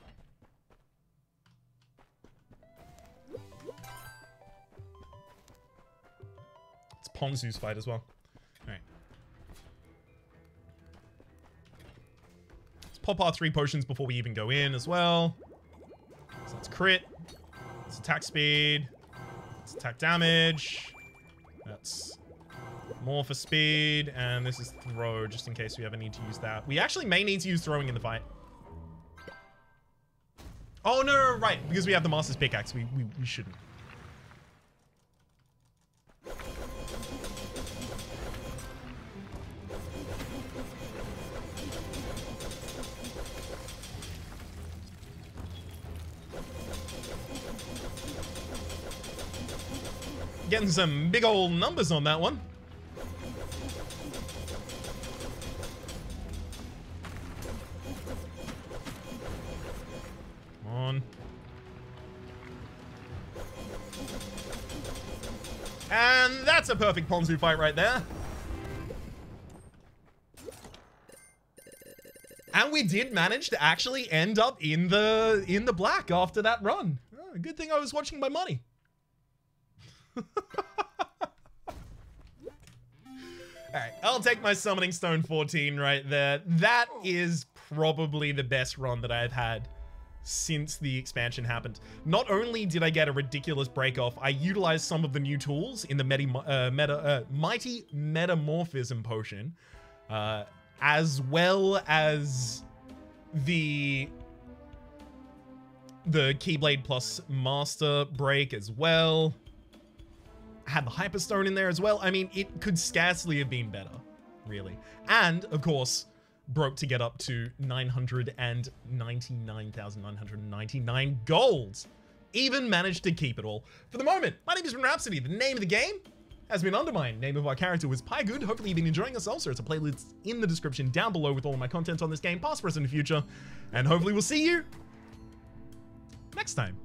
[SPEAKER 1] It's Ponzu's fight as well. Alright. Let's pop our 3 potions before we even go in as well. So that's crit. That's attack speed. That's attack damage. That's... more for speed, and this is throw, just in case we ever need to use that. We actually may need to use throwing in the fight. Oh, no, right, because we have the Master's Pickaxe, we shouldn't. Getting some big old numbers on that one. Come on. And that's a perfect Ponzu fight right there. And we did manage to actually end up in the black after that run. Oh, good thing I was watching my money. Alright, I'll take my Summoning Stone 14 right there. That is probably the best run that I've had since the expansion happened. Not only did I get a ridiculous break-off, I utilized some of the new tools in the Mighty Metamorphism Potion, as well as the Keyblade plus Master break as well. Had the Hyperstone in there as well. I mean, it could scarcely have been better, really. And, of course, broke to get up to 999,999 golds. Even managed to keep it all. For the moment, my name is Rhapsody. The name of the game has been UnderMine. Name of our character was Pygood. Hopefully you've been enjoying yourself. So it's a playlist in the description down below with all of my content on this game, past, present, and future. And hopefully we'll see you next time.